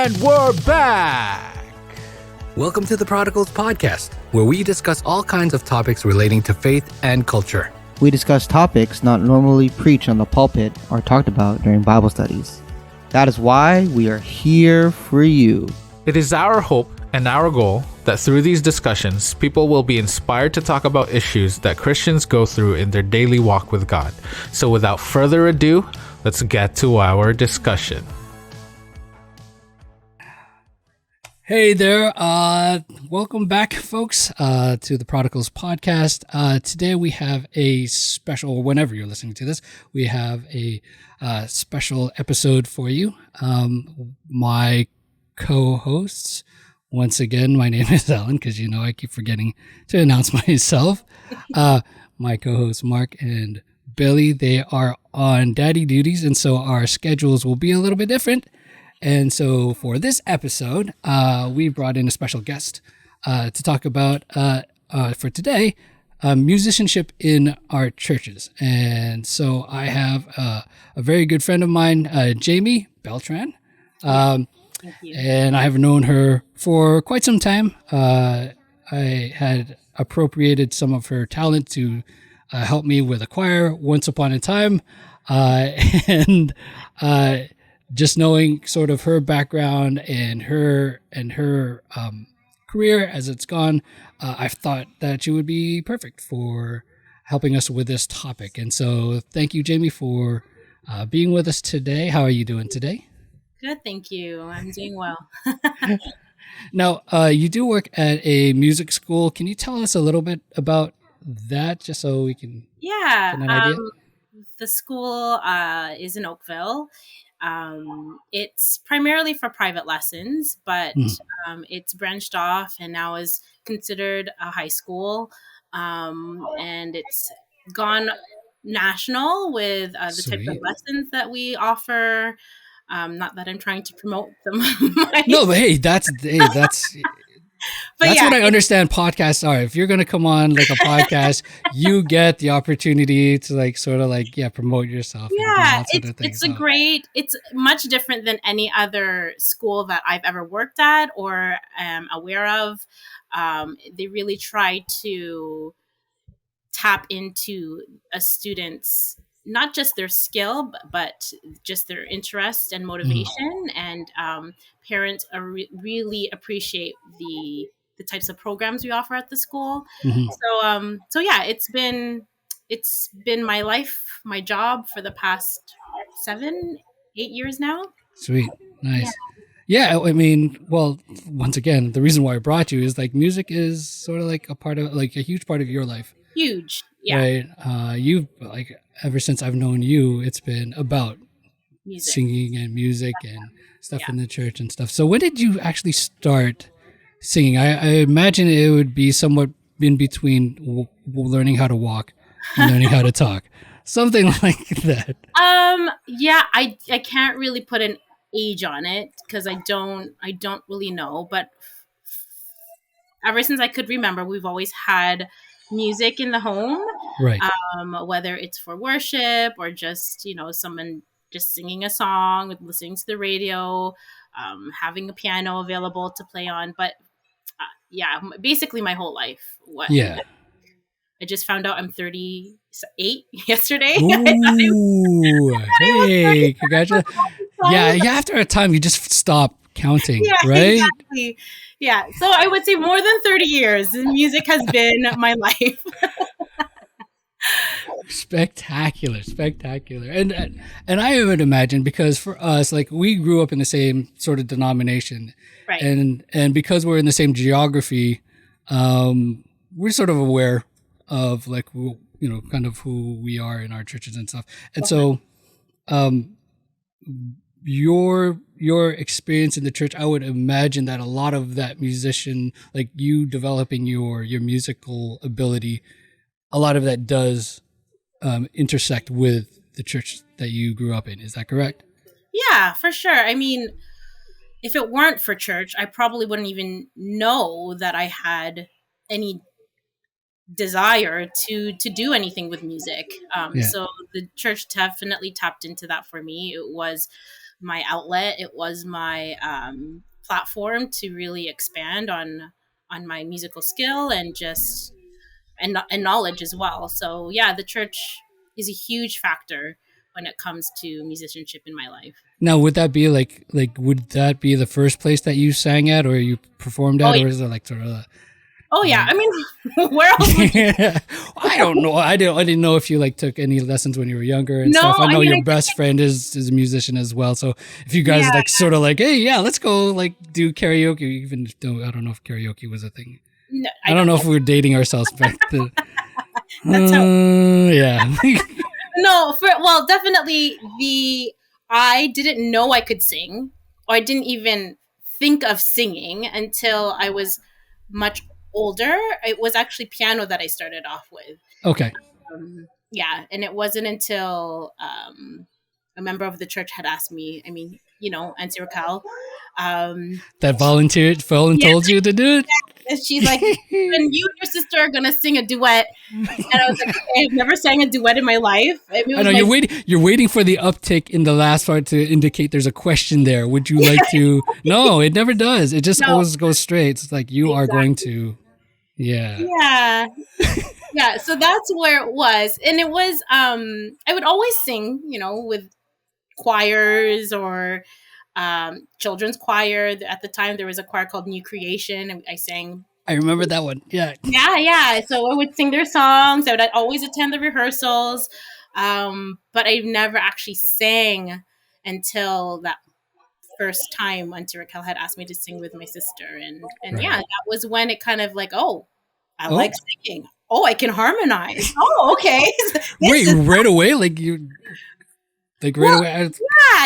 And we're back! Welcome to the Prodigals podcast, where we discuss all kinds of topics relating to faith and culture. We discuss topics not normally preached on the pulpit or talked about during Bible studies. That is why we are here for you. It is our hope and our goal that through these discussions, people will be inspired to talk about issues that Christians go through in their daily walk with God. So without further ado, let's get to our discussion. Hey there, welcome back, folks, to the Prodigals podcast. Today we have a special, whenever you're listening to this, we have a special episode for you. My co-hosts, once again, my name is Alan, because you know I keep forgetting to announce myself. My co-hosts Mark and Billy, they are on daddy duties, and so our schedules will be a little bit different. And so for this episode, we brought in a special guest to talk about, for today, musicianship in our churches. And so I have a very good friend of mine, Jaymie Beltran. Thank you. And I have known her for quite some time. I had appropriated some of her talent to help me with a choir once upon a time. Just knowing sort of her background and her career as it's gone, I thought that she would be perfect for helping us with this topic. And so thank you, Jaymie, for being with us today. How are you doing today? Good, thank you. I'm doing well. Now, you do work at a music school. Can you tell us a little bit about that, just so we can Yeah, get an idea? the school is in Oakville. It's primarily for private lessons, but it's branched off and now is considered a high school. And it's gone national with the types of Sweet. lessons that we offer. Not that I'm trying to promote them. No, but hey, that's But that's yeah, what I understand podcasts are. If you're going to come on like a podcast, you get the opportunity to like sort of like, promote yourself. And do yeah, that sort of thing. it's it's much different than any other school that I've ever worked at or am aware of. They really try to tap into a student's, not just their skill, but just their interest and motivation. And parents are really appreciate the types of programs we offer at the school. Mhm. So yeah, it's been my life, my job for the past 7-8 years now. Sweet. Nice. Yeah, I mean, well, once again, the reason why I brought you is like music is sort of like a part of like a huge part of your life. Huge. Yeah. Right. You've like ever since I've known you, it's been about Music. singing and music and stuff Yeah. in the church and stuff. So when did you actually start singing? I imagine it would be somewhat in between learning how to walk and learning how to talk. Something like that. Yeah, I can't really put an age on it because I don't really know, but ever since I could remember, we've always had music in the home. Right. Whether it's for worship or just, someone just singing a song, listening to the radio, having a piano available to play on. But basically my whole life. Yeah. I just found out I'm 38 yesterday. Ooh, hey, congratulations. Yeah, after a time, you just stop counting, Yeah, right? exactly. Yeah, so I would say more than 30 years, music has been my life. Spectacular. And I would imagine, because for us, like we grew up in the same sort of denomination, Right. and because we're in the same geography, we're sort of aware of like kind of who we are in our churches and stuff. And so, your experience in the church, I would imagine that a lot of that musician, like you developing your musical ability, a lot of that does intersect with the church that you grew up in. Is that correct? Yeah, for sure. I mean, if it weren't for church, I probably wouldn't even know that I had any desire to do anything with music. Yeah. So the church definitely tapped into that for me. It was my outlet. It was my platform to really expand on my musical skill and just and knowledge as well. So yeah, the church is a huge factor when it comes to musicianship in my life. Now, would that be would that be the first place that you sang at or you performed at, or is it like sort of? Oh yeah, I mean, where else would you? I don't know. I didn't know if you like took any lessons when you were younger and No, stuff. I know I mean, your best friend is a musician as well. So if you guys like sort of like, hey, yeah, let's go like do karaoke. Even though I don't know if karaoke was a thing. No, I don't know if we were dating ourselves back then. That's how. Yeah. No, well, definitely I didn't know I could sing, or I didn't even think of singing until I was much older. It was actually piano that I started off with. Okay. Yeah, and it wasn't until a member of the church had asked me. I mean, Auntie Raquel, That volunteered told you to do it. and she's like, "And you and your sister are gonna sing a duet." And I was like, okay, I've never sang a duet in my life. It was I know you're waiting for the uptick in the last part to indicate there's a question there. Would you like to? No, it never does. It just always goes straight. It's like you are going to. Yeah. Yeah. Yeah. So that's where it was. And it was, I would always sing, with choirs or children's choir. At the time, there was a choir called New Creation, and I sang. I remember that one. Yeah. Yeah. So I would sing their songs. I'd always attend the rehearsals. But I never actually sang until that first time Auntie Raquel had asked me to sing with my sister. And Right. yeah, that was when it kind of like, I like singing. I can harmonize. Okay. Wait, right away? Like you, like right away?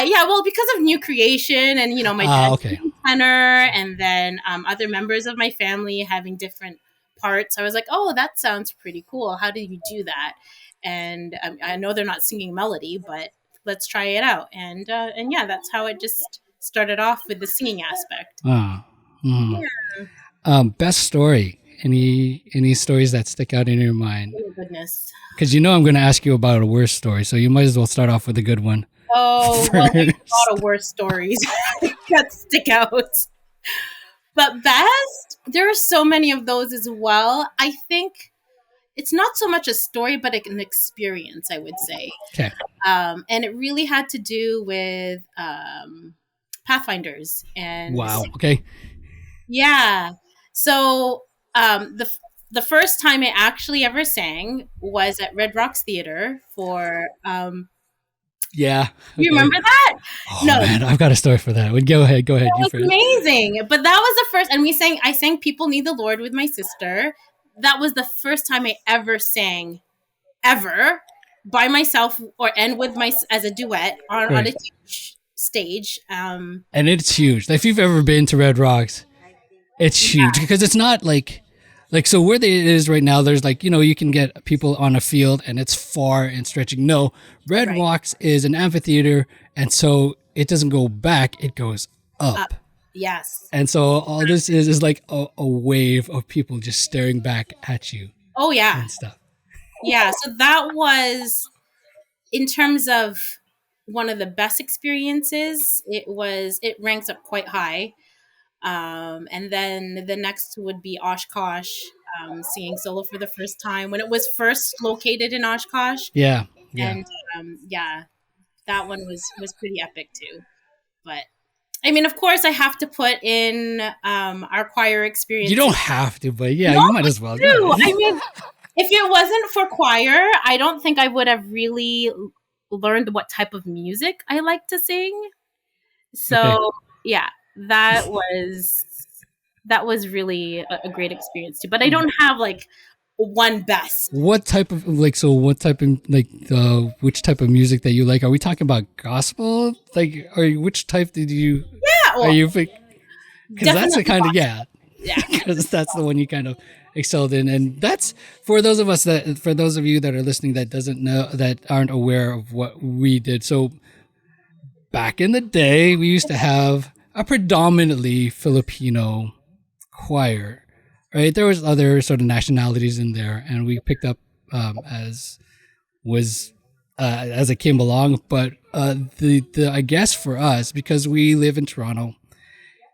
Yeah. Well, because of New Creation and, my dad's tenor, and then other members of my family having different parts. I was like, that sounds pretty cool. How do you do that? And I know they're not singing melody, but let's try it out. And yeah, that's how it just started off with the singing aspect. Best story. Any stories that stick out in your mind? Oh, goodness. Because I'm going to ask you about a worse story, so you might as well start off with a good one. Oh, well, there's a lot of worse stories that stick out. But best, there are so many of those as well. I think it's not so much a story, but an experience, I would say. Okay. And it really had to do with Pathfinders. And wow. Okay. Yeah. So the first time I actually ever sang was at Red Rocks Theater for. Yeah. You remember that? Oh, no, man, I've got a story for that. Go ahead. That was amazing. But that was the first, and I sang "People Need the Lord" with my sister. That was the first time I ever sang, ever, by myself and with as a duet on a huge stage. And it's huge. If you've ever been to Red Rocks, it's huge because it's not like so where it is right now. There's you can get people on a field and it's far and stretching. No, Red Rocks is an amphitheater, and so it doesn't go back; it goes up. Yes. And so all this is like a wave of people just staring back at you. Oh yeah. And stuff. Yeah. So that was, in terms of one of the best experiences. It ranks up quite high. And then the next would be Oshkosh, singing solo for the first time when it was first located in Oshkosh. Yeah. And that one was pretty epic too. But I mean, of course, I have to put in our choir experience. You don't have to, but yeah, you might as well. Do. I mean, if it wasn't for choir, I don't think I would have really learned what type of music I like to sing. So yeah, that was really a great experience too. But I don't have one best. What type of which type of music that you like? Are we talking about gospel? Or which type did you? Yeah, are you? Because that's the kind gospel. of because that's the one you kind of excelled in, and that's for those of you that are listening that aren't aware of what we did. So back in the day, we used to have a predominantly Filipino choir. Right, there was other sort of nationalities in there, and we picked up as it came along. But the I guess for us, because we live in Toronto,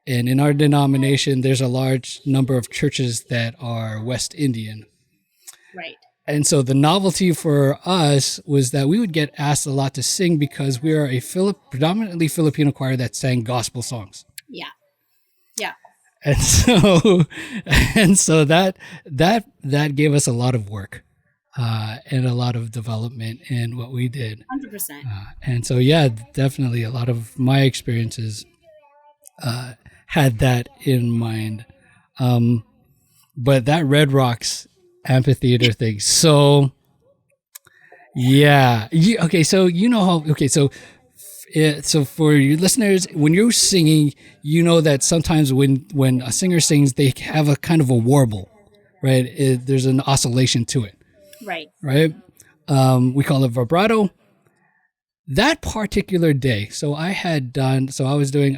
and in our denomination, there's a large number of churches that are West Indian. Right. And so the novelty for us was that we would get asked a lot to sing because we are a predominantly Filipino choir that sang gospel songs. Yeah. Yeah. And so, that gave us a lot of work, and a lot of development in what we did. 100%. And so, yeah, definitely a lot of my experiences, had that in mind. But that Red Rocks amphitheater thing. So, yeah. Okay. So, you know how, okay. So for your listeners, when you're singing, you know that sometimes when a singer sings, they have a kind of a warble, right? There's an oscillation to it. Right. Right. We call it vibrato. That particular day. So I was doing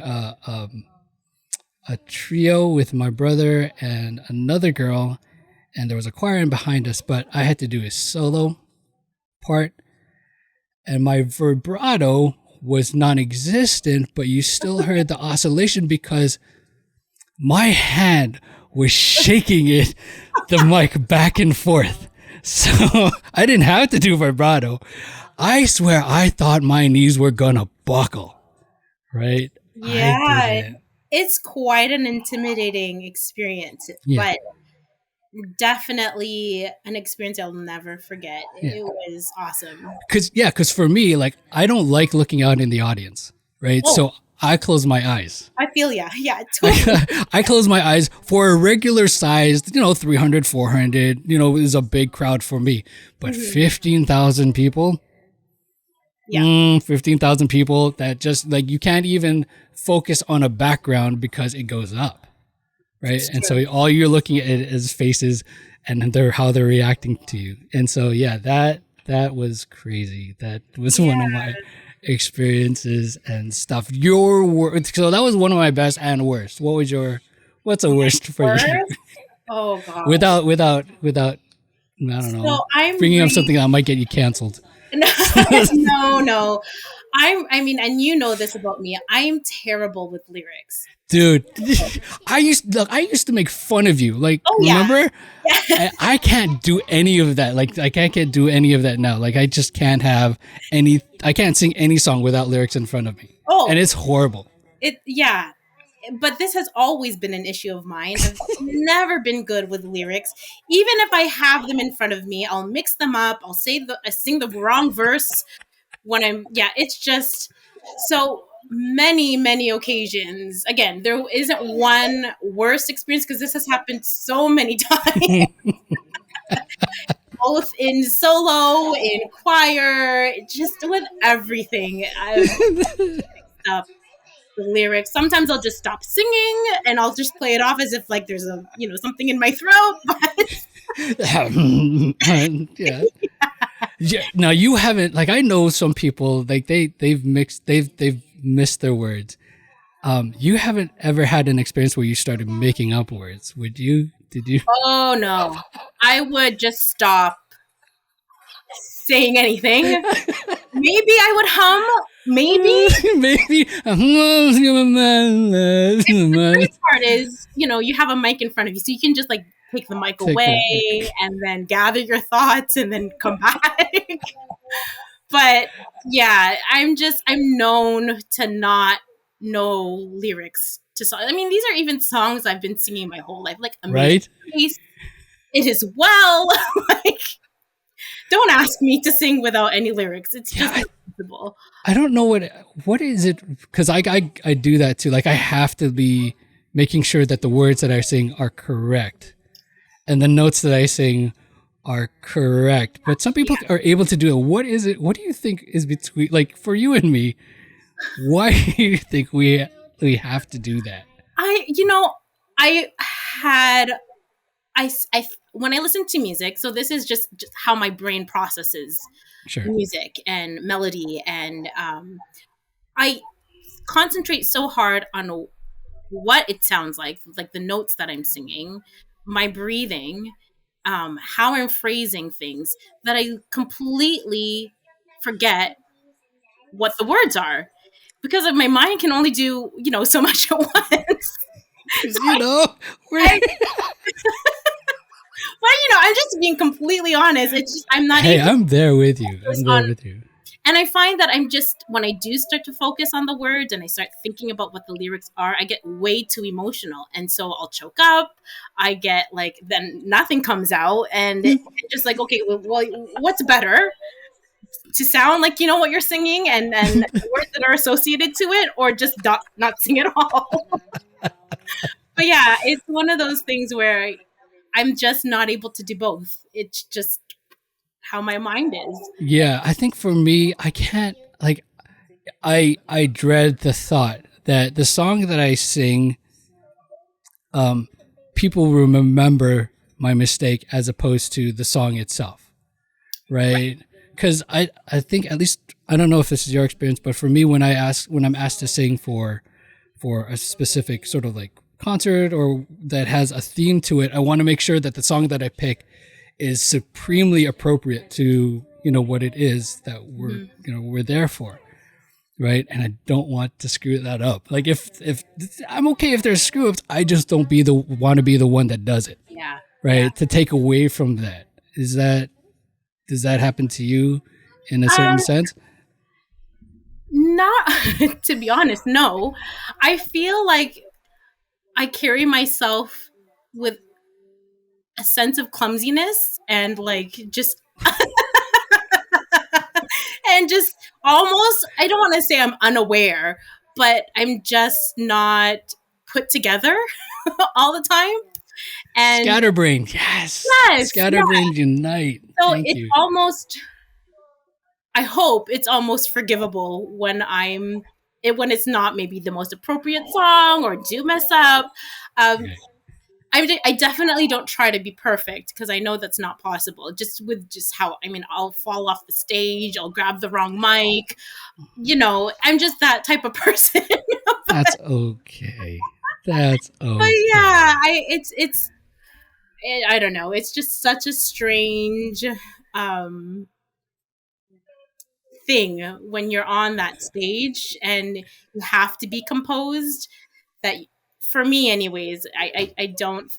a trio with my brother and another girl, and there was a choir in behind us, but I had to do a solo part, and my vibrato was non-existent, but you still heard the oscillation because my hand was shaking the mic back and forth. So I didn't have to do vibrato. I swear I thought my knees were gonna buckle, right? Yeah. It's quite an intimidating experience, but definitely an experience I'll never forget. It was awesome. Because for me, like, I don't like looking out in the audience, right? Oh. So I close my eyes. I feel ya. Yeah, totally. I close my eyes for a regular sized, 300, 400, is a big crowd for me. But 15,000 people, 15,000 people that just, like, you can't even focus on a background because it goes up, right? And so all you're looking at is faces and how they're reacting to you. And so, yeah, that was crazy. That was one of my experiences and stuff. So that was one of my best and worst. What's a worst for you? Oh God. Without, I don't know, so I'm bringing up something that might get you canceled. No. I mean, and you know this about me. I'm terrible with lyrics. Dude, I used to make fun of you. Like, remember? Yeah. I can't do any of that. Like, I can't do any of that now. Like, I just can't I can't sing any song without lyrics in front of me. Oh. And it's horrible. But this has always been an issue of mine. I've never been good with lyrics. Even if I have them in front of me, I'll mix them up. I'll sing the wrong verse when it's just so many occasions. Again, there isn't one worst experience because this has happened so many times. Both in solo, in choir, just with everything. I've mixed up the lyrics. Sometimes I'll just stop singing and I'll just play it off as if like there's something in my throat. But yeah. Now you haven't, like, I know some people, like, they've missed their words. You haven't ever had an experience where you started making up words, did you? Oh no. I would just stop saying anything. Maybe I would hum. Maybe. The great part is, you have a mic in front of you, so you can just like take the mic away and then gather your thoughts and then come back. But yeah, I'm known to not know lyrics to songs. I mean, these are even songs I've been singing my whole life, like Amazing Grace, It Is Well. Like, don't ask me to sing without any lyrics. It's just impossible. I don't know what is it, because I do that too. Like, I have to be making sure that the words that I sing are correct and the notes that I sing are correct. But some people are able to do it. What is it? What do you think is between, like, for you and me? Why do you think we have to do that? When I listen to music, so this is just how my brain processes music and melody, and I concentrate so hard on what it sounds like the notes that I'm singing, my breathing, how I'm phrasing things, that I completely forget what the words are, because my mind can only do, so much at once. We're... But I'm just being completely honest. It's just I'm not. Hey, I'm there with you. I'm there with you. And I find that when I do start to focus on the words and I start thinking about what the lyrics are, I get way too emotional. And so I'll choke up. I get then nothing comes out. And it's just like, okay, well, what's better? To sound like you know what you're singing and the words that are associated to it, or just not sing at all. But yeah, it's one of those things where I'm just not able to do both. It's just how my mind is. Yeah, I think for me, I can't, I dread the thought that the song that I sing, people will remember my mistake as opposed to the song itself, right? Because I think, at least, I don't know if this is your experience, but for me, when I'm asked to sing for a specific sort of concert or that has a theme to it, I want to make sure that the song that I pick is supremely appropriate to what it is that we're there for, right? And I don't want to screw that up. If I'm okay if there's screw ups, I just don't want to be the one that does it. Yeah. Right. Yeah. To take away from that. Does that happen to you in a certain sense? Not, to be honest, no. I feel like I carry myself with a sense of clumsiness and just and just almost, I don't want to say I'm unaware, but I'm just not put together all the time. And Scatterbrain, yes. Scatterbrain unite. So Thank it's you. almost, I hope it's almost forgivable when it's not maybe the most appropriate song or do mess up. Okay. I definitely don't try to be perfect because I know that's not possible. Just how, I'll fall off the stage. I'll grab the wrong mic. I'm just that type of person. That's okay. That's okay. But yeah, I don't know. It's just such a strange thing when you're on that stage and you have to be composed, that for me anyways, I don't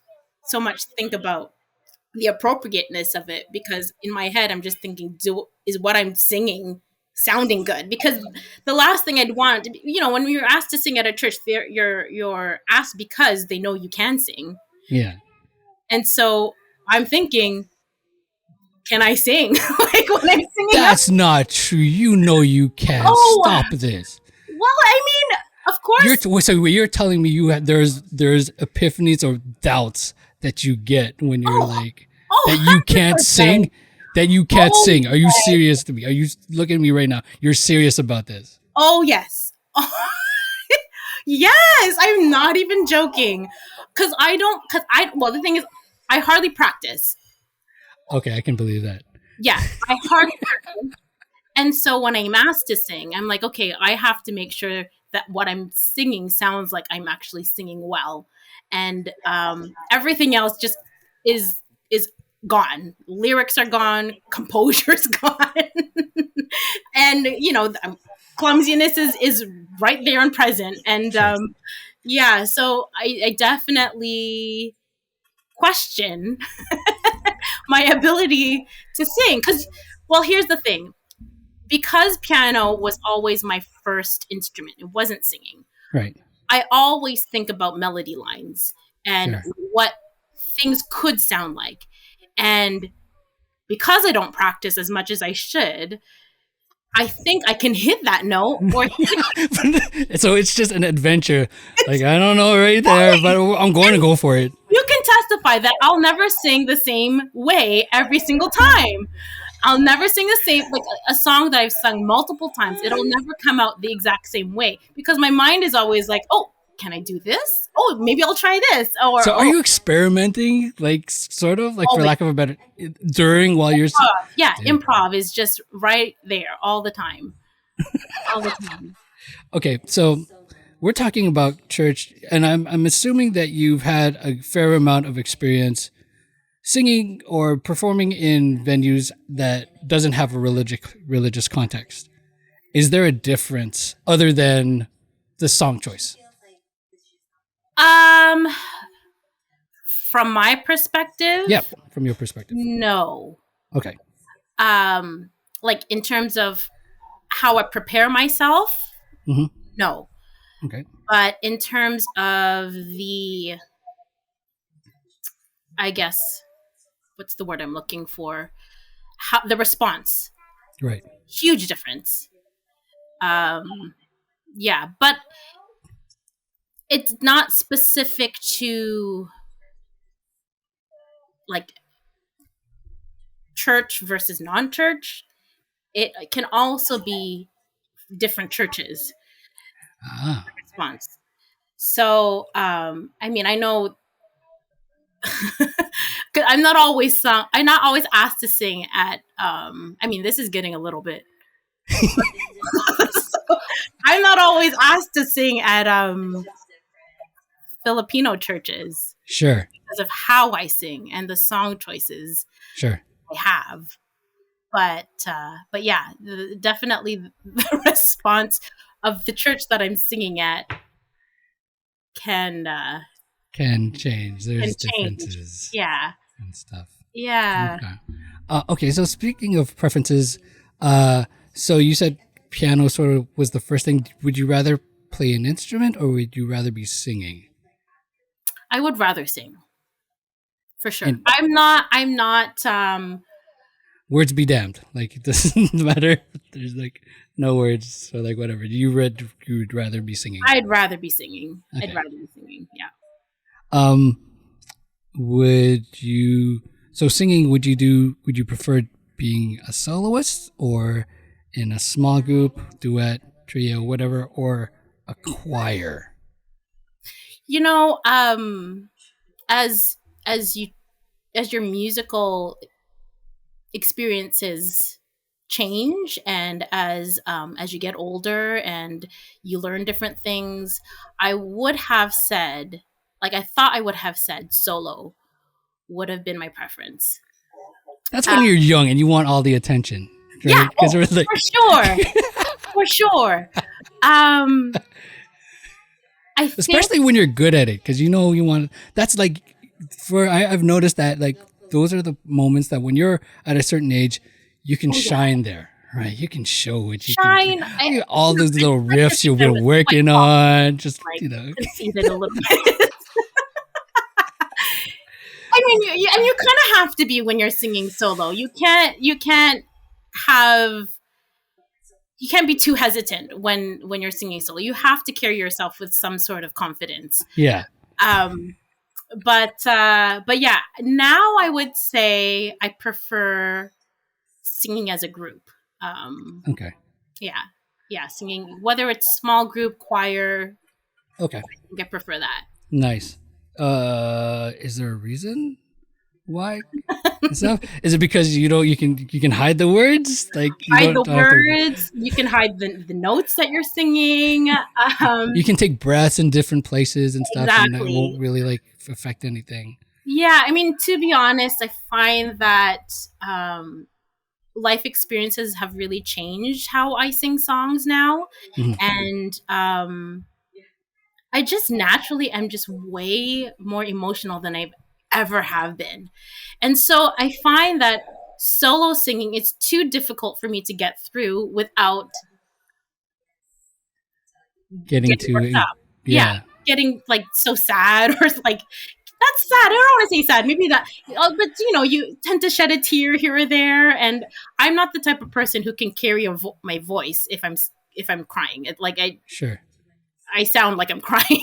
so much think about the appropriateness of it, because in my head I'm just thinking, is what I'm singing sounding good? Because the last thing I'd want, when you're asked to sing at a church, you're asked because they know you can sing. Yeah. And so I'm thinking, can I sing? When I'm singing. That's not true. You can. Stop this. Well, of course. You're telling me there's epiphanies or doubts that you get when you're that you can't 100%. Sing? That you can't sing. Are you serious to me? Are you looking at me right now? You're serious about this? Oh, yes. Yes, I'm not even joking. The thing is, I hardly practice. Okay, I can believe that. Yeah, I hardly practice. And so when I'm asked to sing, I'm like, okay, I have to make sure that what I'm singing sounds like I'm actually singing well. And everything else just is gone. Lyrics are gone. Composure's gone. And, clumsiness is right there and present. And so I definitely question my ability to sing. Here's the thing. Because piano was always my first instrument, it wasn't singing. Right. I always think about melody lines and what things could sound like. And because I don't practice as much as I should, I think I can hit that note. So it's just an adventure. I don't know right there, but I'm going to go for it. You can testify that I'll never sing the same way every single time. I'll never sing the same, a song that I've sung multiple times. It'll never come out the exact same way because my mind is always like, oh, can I do this? Oh, maybe I'll try this. So are you experimenting, sort of, for lack of a better, while you're... Yeah, improv is just right there all the time. All the time. Okay, so we're talking about church, and I'm assuming that you've had a fair amount of experience singing or performing in venues that doesn't have a religious context. Is there a difference other than the song choice? From my perspective, Yeah, from your perspective. no. Okay. Like in terms of how I prepare myself, Mhm. no. Okay. But in terms of I guess, what's the word I'm looking for? How the response, Right. huge difference. Yeah, but it's not specific to like church versus non-church. It can also be different churches Ah. response. So, I mean, I know 'cause I'm not always asked to sing at I mean, this is getting a little bit so, I'm not always asked to sing at Filipino churches Sure. because of how I sing and the song choices Sure. I have. But yeah, definitely the response of the church that I'm singing at can Can change. There's change. differences Yeah. and stuff. Yeah. Okay. So speaking of preferences, so you said piano sort of was the first thing. Would you rather play an instrument or would you rather be singing? I would rather sing. For sure. And- I'm not Words be damned. Like it doesn't matter. There's like no words. So like whatever. You would rather be singing. I'd rather be singing. Okay. I'd rather be singing. Yeah. Would you singing, would you prefer being a soloist or in a small group, duet, trio, whatever, or a choir? You know, as your musical experiences change and as you get older and you learn different things, I would have said, like I thought I would have said solo would have been my preference. That's when you're young and you want all the attention. Right? Yeah, Like, for sure. For sure. I think, especially when you're good at it, because you want. That's like, I've noticed that like those are the moments that when you're at a certain age, you can shine there, right? You can show it. You shine. can, all those little riffs you've been working on, just conceited a little bit. I mean, you kind of have to be when you're singing solo. You can't be too hesitant when you're singing solo. You have to carry yourself with some sort of confidence. Yeah. But yeah, now I would say I prefer singing as a group. Okay. Yeah, singing, whether it's small group, choir. Okay. I think I prefer that. Nice. Is there a reason why? Is it because you can hide the words? Like hide the words. You can hide the notes that you're singing. You can take breaths in different places and stuff, exactly. And it won't really like affect anything. Yeah, I mean, to be honest, I find that life experiences have really changed how I sing songs now, and I just naturally am just way more emotional than I've ever have been. And so I find that solo singing is too difficult for me to get through without getting worked up. Yeah. Getting like so sad or like, that's sad. I don't want to say sad. Maybe that, but you tend to shed a tear here or there. And I'm not the type of person who can carry my voice if I'm crying. Sure. I sound like I'm crying.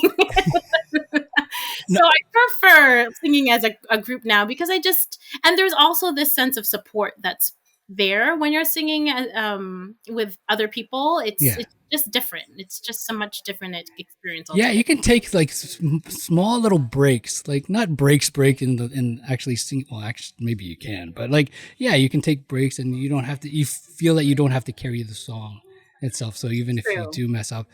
So I prefer singing as a group now because and there's also this sense of support that's there when you're singing with other people. It's just different. It's just a much different experience. Yeah, you can take like small little breaks, like not break in actually sing. Well, actually, maybe you can, but like, yeah, you can take breaks and you don't have to. You feel that you don't have to carry the song itself. So even if you do mess up,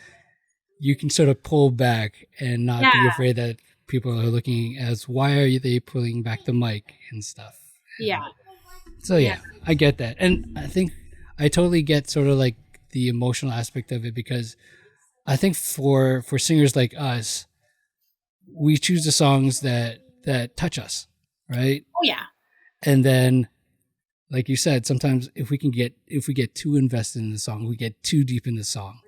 you can sort of pull back and not be afraid that people are looking as why are they pulling back the mic and stuff. Yeah. So yeah, I get that. And I think I totally get sort of like the emotional aspect of it, because I think for singers like us, we choose the songs that touch us, right? Oh yeah. And then, like you said, sometimes if we get too invested in the song, we get too deep in the song,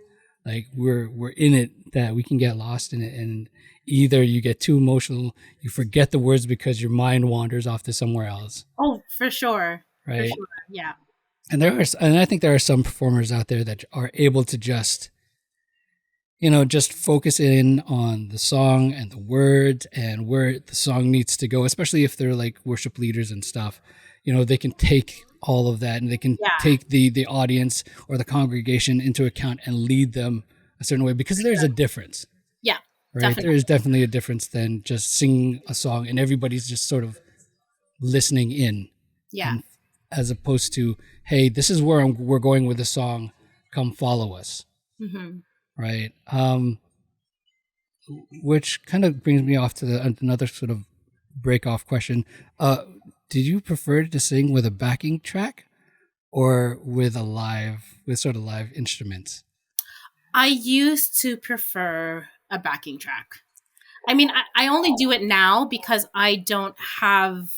like we're in it, that we can get lost in it, and either you get too emotional, you forget the words because your mind wanders off to somewhere else. Oh, for sure. Right. For sure. Yeah. And I think there are some performers out there that are able to just focus in on the song and the words and where the song needs to go, especially if they're like worship leaders and stuff. They can take all of that and they can take the audience or the congregation into account and lead them a certain way, because there's a difference. Yeah. Right. Definitely. There is definitely a difference than just singing a song and everybody's just sort of listening in. Yeah. As opposed to, hey, this is where we're going with the song. Come follow us. Mm-hmm. Right. Which kind of brings me off to another sort of break off question. Did you prefer to sing with a backing track or with sort of live instruments? I used to prefer a backing track. I mean, I only do it now because I don't have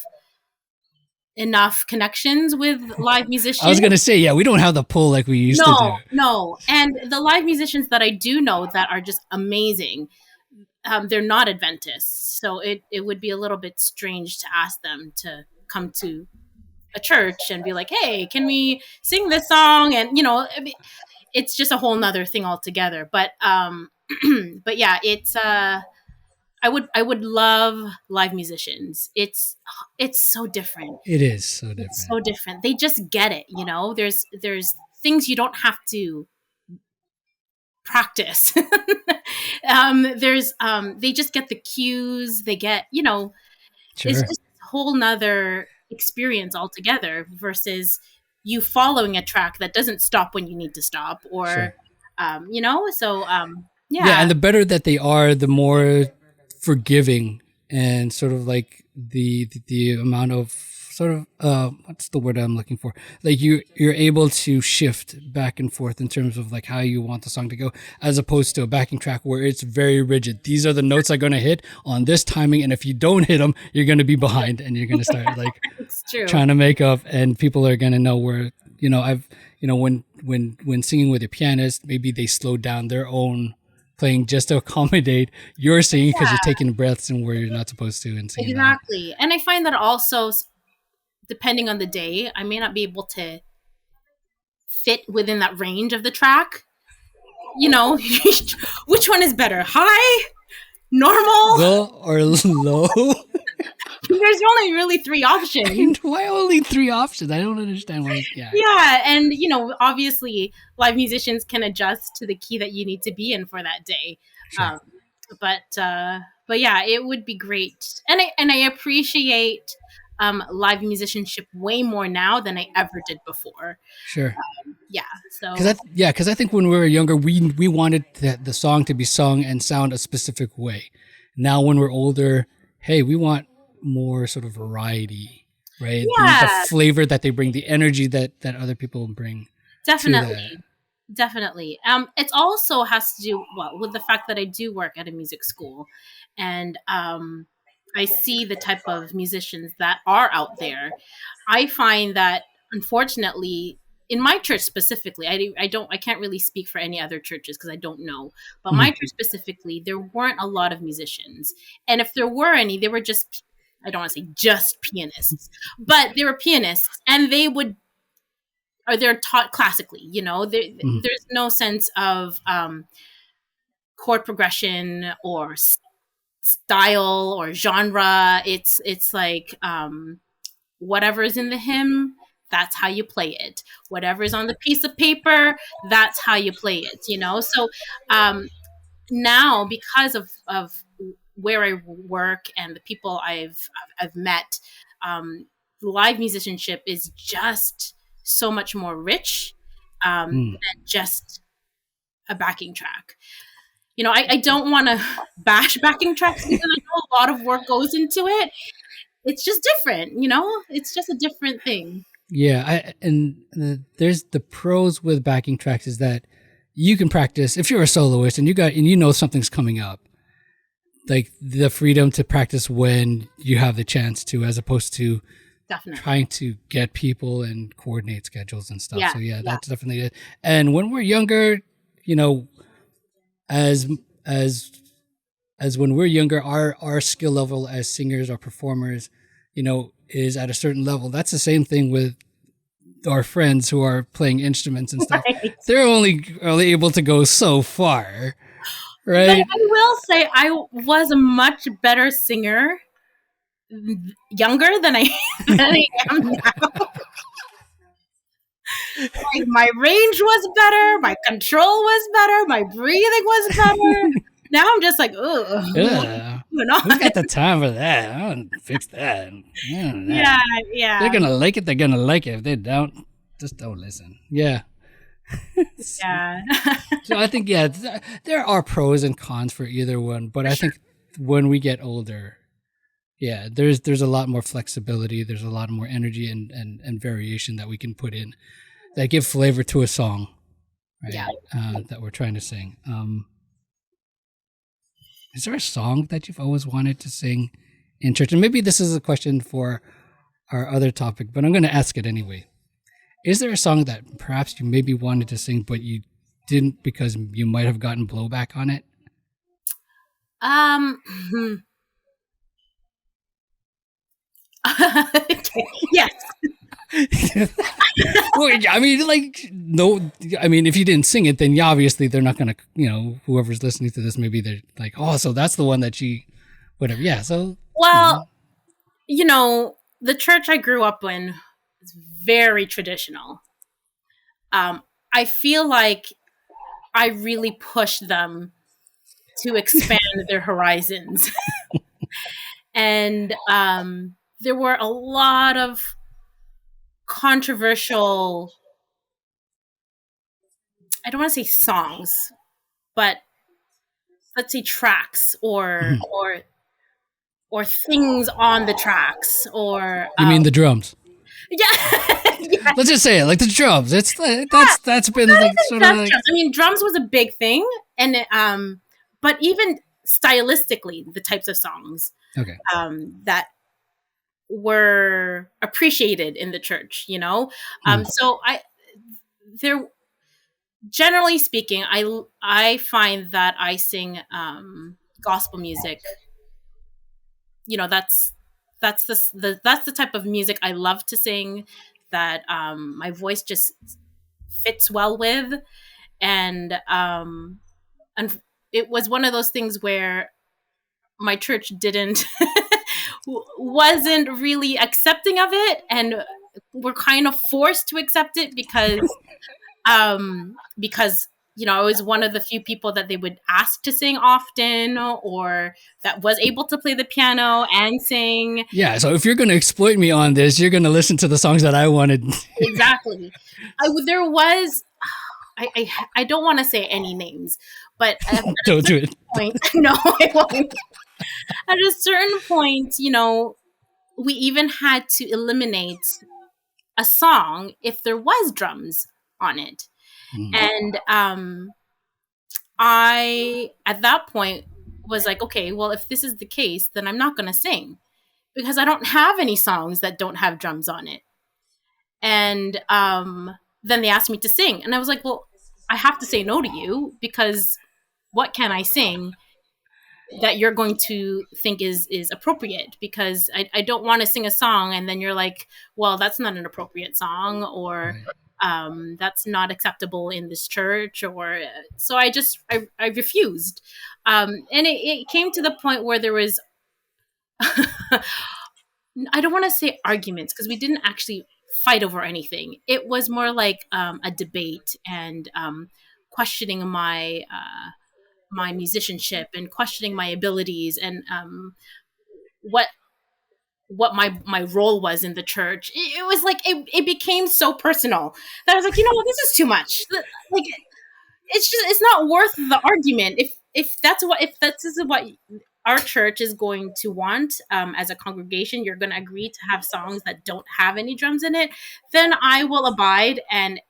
enough connections with live musicians. I was going to say, we don't have the pull like we used to do. No. And the live musicians that I do know that are just amazing, they're not Adventists. So it would be a little bit strange to ask them to come to a church and be like, hey, can we sing this song? And, it's just a whole nother thing altogether. But, but yeah, it's, I would love live musicians. It's so different. It is so different. It's so different. They just get it, There's things you don't have to practice. They just get the cues. They get, Sure. It's just a whole nother experience altogether versus you following a track that doesn't stop when you need to stop, or, Sure. Yeah, and the better that they are, the more forgiving and sort of like the amount of sort of what's the word I'm looking for? Like you're able to shift back and forth in terms of like how you want the song to go, as opposed to a backing track where it's very rigid. These are the notes I'm going to hit on this timing, and if you don't hit them, you're going to be behind, and you're going to start like trying to make up, and people are going to know where when singing with a pianist, maybe they slow down their own playing just to accommodate your singing because you're taking breaths and where you're not supposed to and singing. Exactly. And I find that also, depending on the day, I may not be able to fit within that range of the track. Which one is better? High, normal, low, or low? There's only really three options. Why only three options? I don't understand why. Yeah, and obviously, live musicians can adjust to the key that you need to be in for that day. Sure. But yeah, it would be great, and I appreciate live musicianship way more now than I ever did before. Sure. Because I think when we were younger, we wanted the song to be sung and sound a specific way. Now, when we're older, hey, we want more sort of variety, right? Yeah. The flavor that they bring, the energy that other people bring. Definitely. It also has to do with the fact that I do work at a music school, and I see the type of musicians that are out there. I find that, unfortunately, in my church specifically, I can't really speak for any other churches because I don't know, but my church specifically, there weren't a lot of musicians, and if there were any, they were just, I don't want to say just pianists, but they were pianists, and they're taught classically. There's no sense of chord progression or style or genre. It's like whatever's in the hymn, that's how you play it. Whatever's on the piece of paper, that's how you play it. So now, because of where I work and the people I've met, live musicianship is just so much more rich than just a backing track. I don't want to bash backing tracks because I know a lot of work goes into it. It's just different, it's just a different thing. There's the pros with backing tracks is that you can practice if you're a soloist and you know something's coming up, like the freedom to practice when you have the chance to, as opposed to Definitely. trying to get people and coordinate schedules and stuff. Yeah, So yeah. that's definitely it. And when we're younger, as when we're younger, our skill level as singers or performers, is at a certain level. That's the same thing with our friends who are playing instruments and stuff. Right. They're only able to go so far, But right? I will say I was a much better singer younger than I am now. Like my range was better, my control was better, my breathing was better. Now I'm just like, ugh. Yeah. Who's got the time for that? I don't fix that. Yeah. They're gonna like it. They're gonna like it. If they don't, just don't listen. Yeah. Yeah. So I think there are pros and cons for either one, but I think when we get older, there's a lot more flexibility. There's a lot more energy and variation that we can put in that give flavor to a song, right? Yeah. That we're trying to sing. Is there a song that you've always wanted to sing in church? And maybe this is a question for our other topic, but I'm going to ask it anyway. Is there a song that perhaps you maybe wanted to sing, but you didn't because you might have gotten blowback on it? Yes. Well, I mean, like, no, I mean, if you didn't sing it, then obviously they're not going to, whoever's listening to this, maybe they're like, oh, so that's the one that she, whatever. Yeah. So, well, the church I grew up in is very traditional. I feel like I really pushed them to expand their horizons. And there were a lot of controversial, I don't want to say songs, but let's say tracks or things on the tracks, or you mean the drums? Yeah. Yeah. Let's just say it, like the drums. It's that's been like sort of like, I mean, drums was a big thing, and but even stylistically, the types of songs okay. That were appreciated in the church, so there, generally speaking, I find that I sing gospel music. That's the type of music I love to sing, that my voice just fits well with, and it was one of those things where my church wasn't really accepting of it, and we're kind of forced to accept it because I was one of the few people that they would ask to sing often, or that was able to play the piano and sing. Yeah, so if you're going to exploit me on this, you're going to listen to the songs that I wanted. Exactly. There was, I don't want to say any names, but don't do it. Point, no, I won't. At a certain point, we even had to eliminate a song if there was drums on it. And I, at that point, was like, okay, well, if this is the case, then I'm not going to sing, because I don't have any songs that don't have drums on it. And then they asked me to sing, and I was like, well, I have to say no to you, because what can I sing that you're going to think is appropriate? Because I don't want to sing a song and then you're like, well, that's not an appropriate song, or that's not acceptable in this church, or so I refused. And it came to the point where there was I don't want to say arguments, because we didn't actually fight over anything. It was more like a debate, and questioning my my musicianship, and questioning my abilities, and what my role was in the church. It was like it became so personal that I was like, this is too much. Like, it's not worth the argument. If this is what our church is going to want, as a congregation, you're going to agree to have songs that don't have any drums in it, then I will abide, and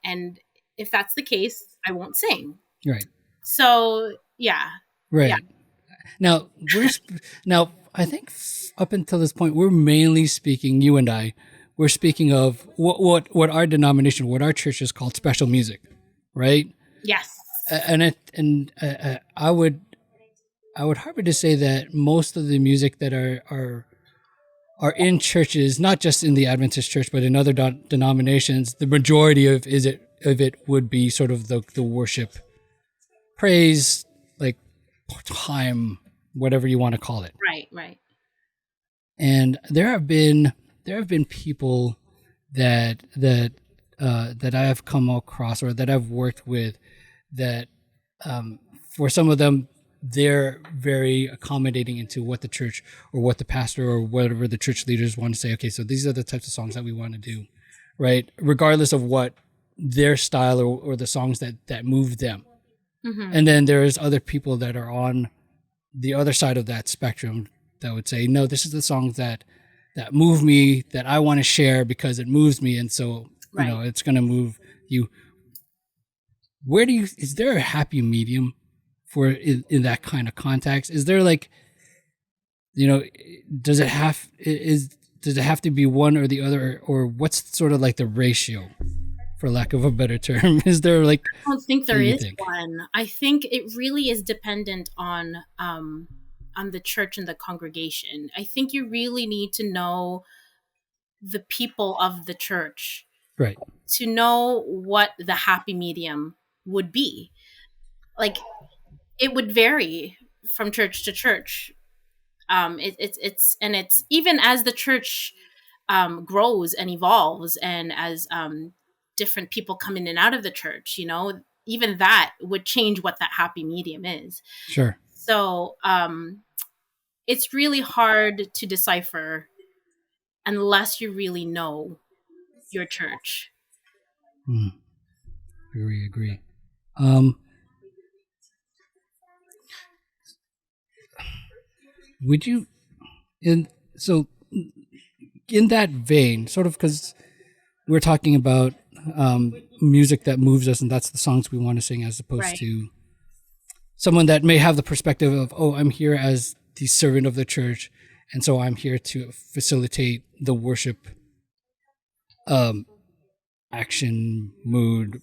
if that's the case, I won't sing. Right. So yeah. Right. Yeah. Now now I think up until this point we're mainly speaking, you and I, we're speaking of what our denomination, what our church is called special music, right? Yes. I would harbor to say that most of the music that are in churches, not just in the Adventist church, but in other denominations, the majority of it would be sort of the worship, praise, like time, whatever you want to call it. Right. And there have been people that I have come across or that I've worked with that for some of them they're very accommodating into what the church or what the pastor or whatever the church leaders want to say. Okay, so these are the types of songs that we want to do, right? Regardless of what their style or the songs that move them. Mm-hmm. And then there's other people that are on the other side of that spectrum that would say, no, this is the songs that move me, that I want to share because it moves me. And so, right. It's going to move you. Is there a happy medium for in that kind of context? Is there like, does it have to be one or the other, or what's sort of like the ratio, for lack of a better term? Is there like, I don't think there is one. I think it really is dependent on the church and the congregation. I think you really need to know the people of the church, right, to know what the happy medium would be. Like, it would vary from church to church. It's even as the church grows and evolves, and as different people come in and out of the church, even that would change what that happy medium is. Sure. So it's really hard to decipher unless you really know your church. Agree. Would you, in that vein, sort of, because we're talking about music that moves us, and that's the songs we want to sing, as opposed right. to someone that may have the perspective of, oh, I'm here as the servant of the church, and so I'm here to facilitate the worship action, mood,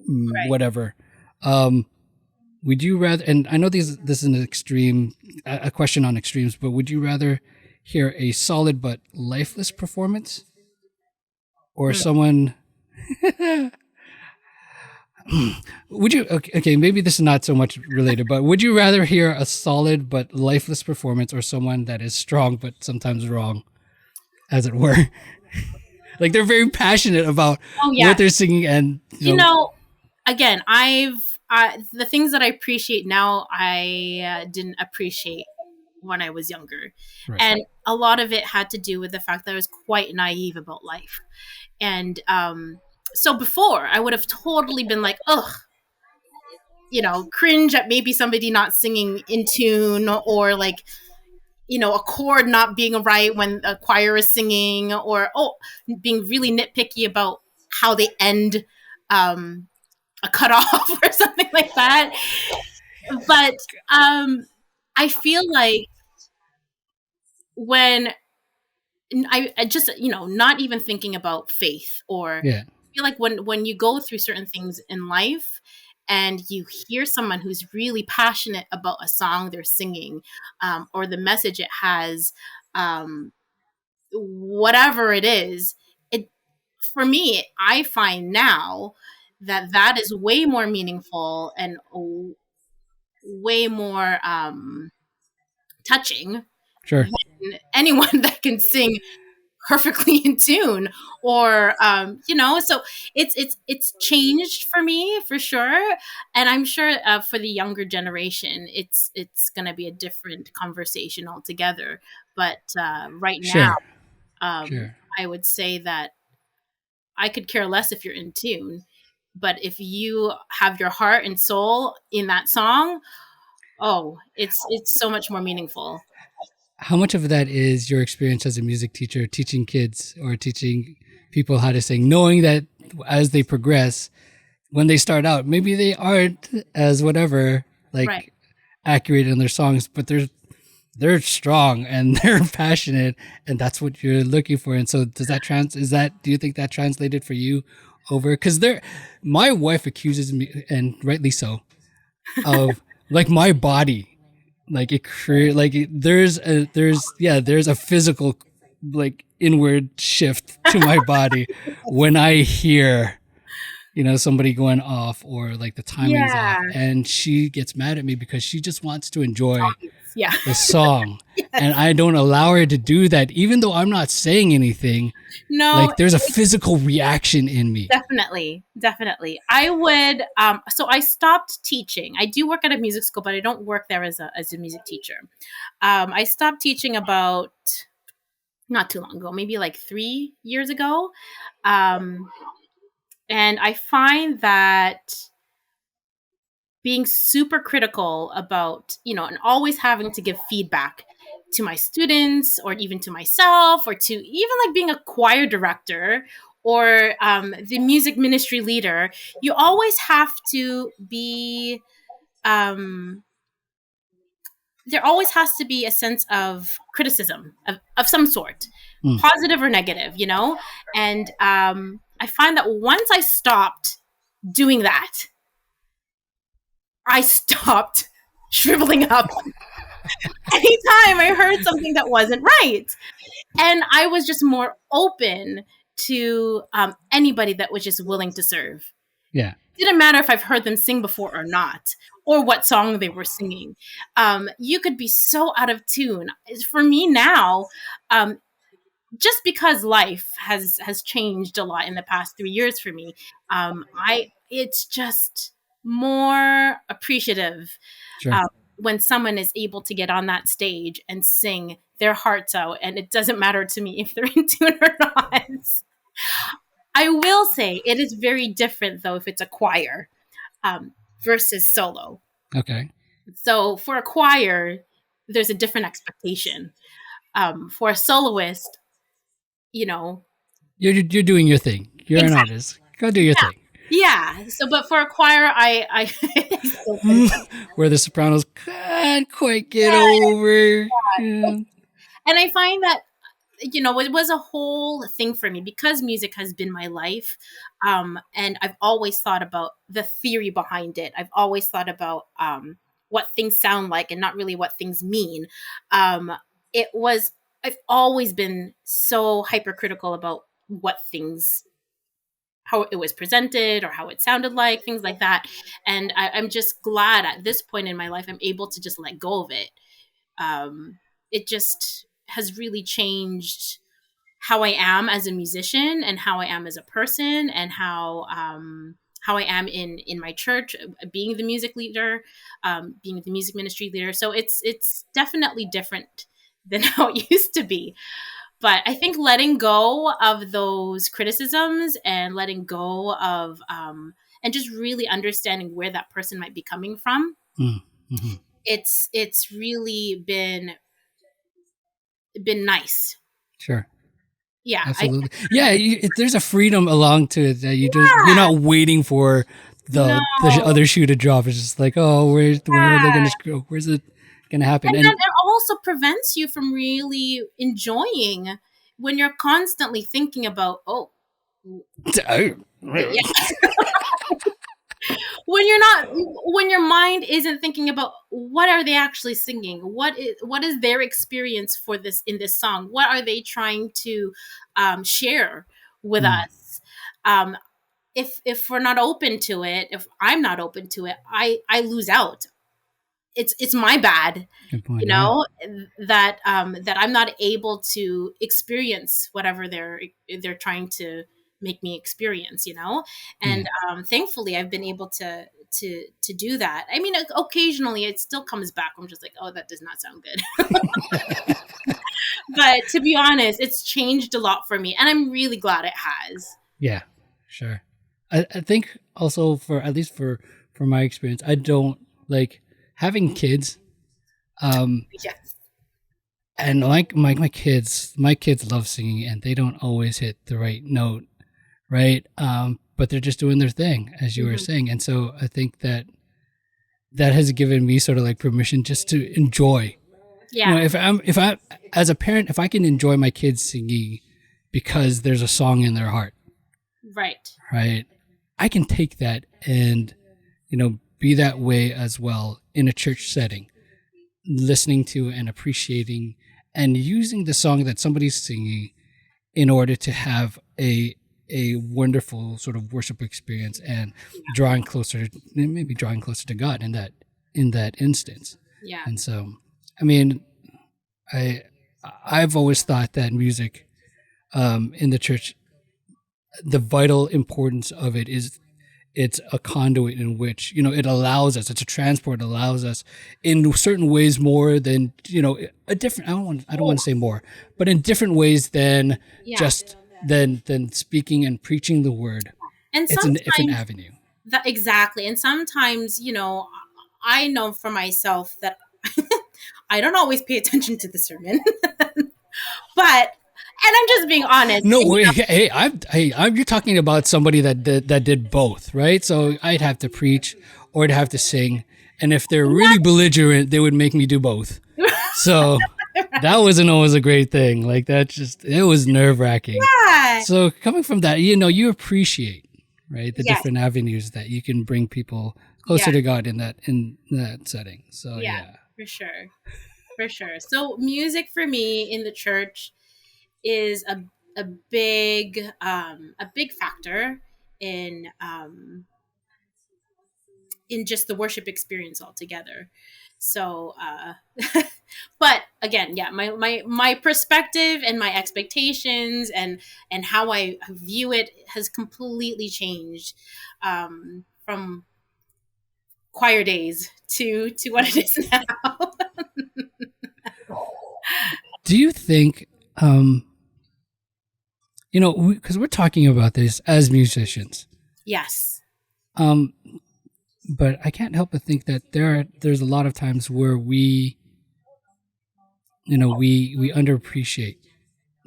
right. Whatever. Would you rather, and I know this is an extreme, a question on extremes, but would you rather hear a solid but lifeless performance, or someone would you, okay, maybe this is not so much related, but would you rather hear a solid but lifeless performance, or someone that is strong but sometimes wrong, as it were? Like, they're very passionate about what they're singing, and again, the things that I appreciate now, I didn't appreciate when I was younger. Right. And a lot of it had to do with the fact that I was quite naive about life. And so before, I would have totally been like, ugh, cringe at maybe somebody not singing in tune, or like, a chord not being right when a choir is singing, or being really nitpicky about how they end a cutoff or something like that. But I feel like when I just, not even thinking about faith, or I feel like when you go through certain things in life and you hear someone who's really passionate about a song they're singing, or the message it has, whatever it is, for me, I find now that is way more meaningful and way more touching, sure, than anyone that can sing perfectly in tune, or so it's changed for me, for sure. And I'm sure for the younger generation, it's going to be a different conversation altogether. But right now, I would say that I could care less if you're in tune. But if you have your heart and soul in that song, Oh, it's so much more meaningful. How much of that is your experience as a music teacher, teaching kids or teaching people how to sing, knowing that as they progress, when they start out, maybe they aren't as whatever, Right. like accurate in their songs, but they're strong and they're passionate, and that's what you're looking for. And so does that do you think that translated for you over? Because my wife accuses me, and rightly so, of like my body, like there's a physical like inward shift to my body when I hear somebody going off or like the timing's Yeah. off, and she gets mad at me because she just wants to enjoy Yeah. the song. And I don't allow her to do that, even though I'm not saying anything. No, Like there's a physical reaction in me. definitely. I would so I stopped teaching. I do work at a music school, but I don't work there as a music teacher. I stopped teaching about not too long ago, maybe like 3 years ago. And I find that being super critical about, and always having to give feedback to my students or even to myself or to even like being a choir director or the music ministry leader, you always have to be, there always has to be a sense of criticism of some sort, positive or negative, And I find that once I stopped doing that, I stopped shriveling up anytime I heard something that wasn't right. And I was just more open to anybody that was just willing to serve. Yeah. It didn't matter if I've heard them sing before or not, or what song they were singing. You could be so out of tune. For me now, just because life has changed a lot in the past 3 years for me, it's just more appreciative Sure. when someone is able to get on that stage and sing their hearts out, and it doesn't matter to me if they're in tune or not. I will say it is very different though if it's a choir versus solo. Okay. So for a choir, there's a different expectation. For a soloist, You're doing your thing. You're an artist. Go do your thing. Yeah. So, but for a choir, I Where the sopranos can't quite get over. Yeah. and I find that it was a whole thing for me because music has been my life, and I've always thought about the theory behind it. I've always thought about what things sound like and not really what things mean. I've always been so hypercritical about how it was presented or how it sounded like, things like that. And I'm just glad at this point in my life, I'm able to just let go of it. It just has really changed how I am as a musician and how I am as a person and how I am in my church, being the music leader, being the music ministry leader. So it's definitely different than how it used to be. But I think letting go of those criticisms and letting go of and just really understanding where that person might be coming from, it's really been nice. Sure. Yeah, absolutely. There's a freedom along to it that you're not waiting for the other shoe to drop. It's just like, oh, where are they going to go? Where's it going to happen? And then it also prevents you from really enjoying when you're constantly thinking about, when your mind isn't thinking about what are they actually singing, what is their experience for this in this song, what are they trying to share with us. If we're not open to it, if I'm not open to it, I lose out. It's my bad, that I'm not able to experience whatever they're trying to make me experience, and thankfully I've been able to do that. I mean, occasionally it still comes back. I'm just like, oh, that does not sound good. But to be honest, it's changed a lot for me, and I'm really glad it has. Yeah, sure. I think also, for at least for my experience, I don't like having kids, Yes. and like my kids love singing, and they don't always hit the right note, right? But they're just doing their thing, as you were saying, and so I think that has given me sort of like permission just to enjoy. Yeah. You know, if I as a parent, if I can enjoy my kids singing because there's a song in their heart, Right. right? I can take that and, you know, be that way as well in a church setting, listening to and appreciating and using the song that somebody's singing in order to have a wonderful sort of worship experience and drawing closer to God in that instance. Yeah. And so, I mean, I've always thought that music in the church, the vital importance of it is it's a conduit in which, you know, it allows us, it's a transport, allows us in certain ways more than, you know, a different, I don't want to say more, but in different ways than just than speaking and preaching the word. And It's a different avenue. Exactly. And sometimes, you know, I know for myself that I don't always pay attention to the sermon, but, and I'm just being honest. No, you're talking about somebody that did both, right? So I'd have to preach or I'd have to sing. And if they're really belligerent, they would make me do both. So that wasn't always a great thing. Like it was nerve wracking. Yeah. So coming from that, you know, you appreciate, right, the different avenues that you can bring people closer to God in that setting. So yeah. For sure. So music for me in the church is a big factor in just the worship experience altogether. So but again, yeah, my perspective and my expectations and how I view it has completely changed from choir days to what it is now. Do you think you know, because we're talking about this as musicians. Yes. But I can't help but think that there's a lot of times where we underappreciate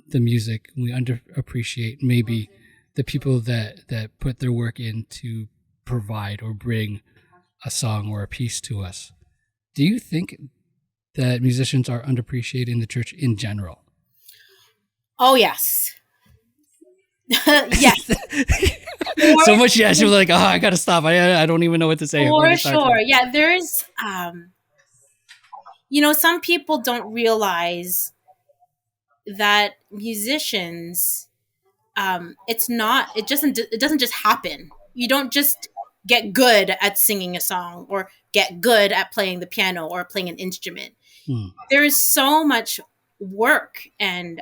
the music. We underappreciate maybe the people that put their work in to provide or bring a song or a piece to us. Do you think that musicians are underappreciated in the church in general? Oh, yes. Yes. So much yes, you're like, oh, I gotta stop. I don't even know what to say. For sure. Yeah, there's you know, some people don't realize that musicians it doesn't just happen. You don't just get good at singing a song or get good at playing the piano or playing an instrument. There is so much work and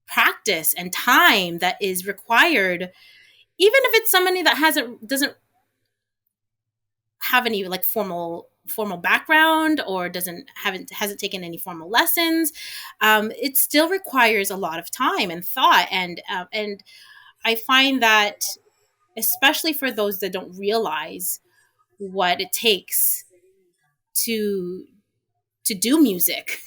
practice and time that is required, even if it's somebody that doesn't have any like formal background or hasn't taken any formal lessons. It still requires a lot of time and thought, and I find that especially for those that don't realize what it takes to do music,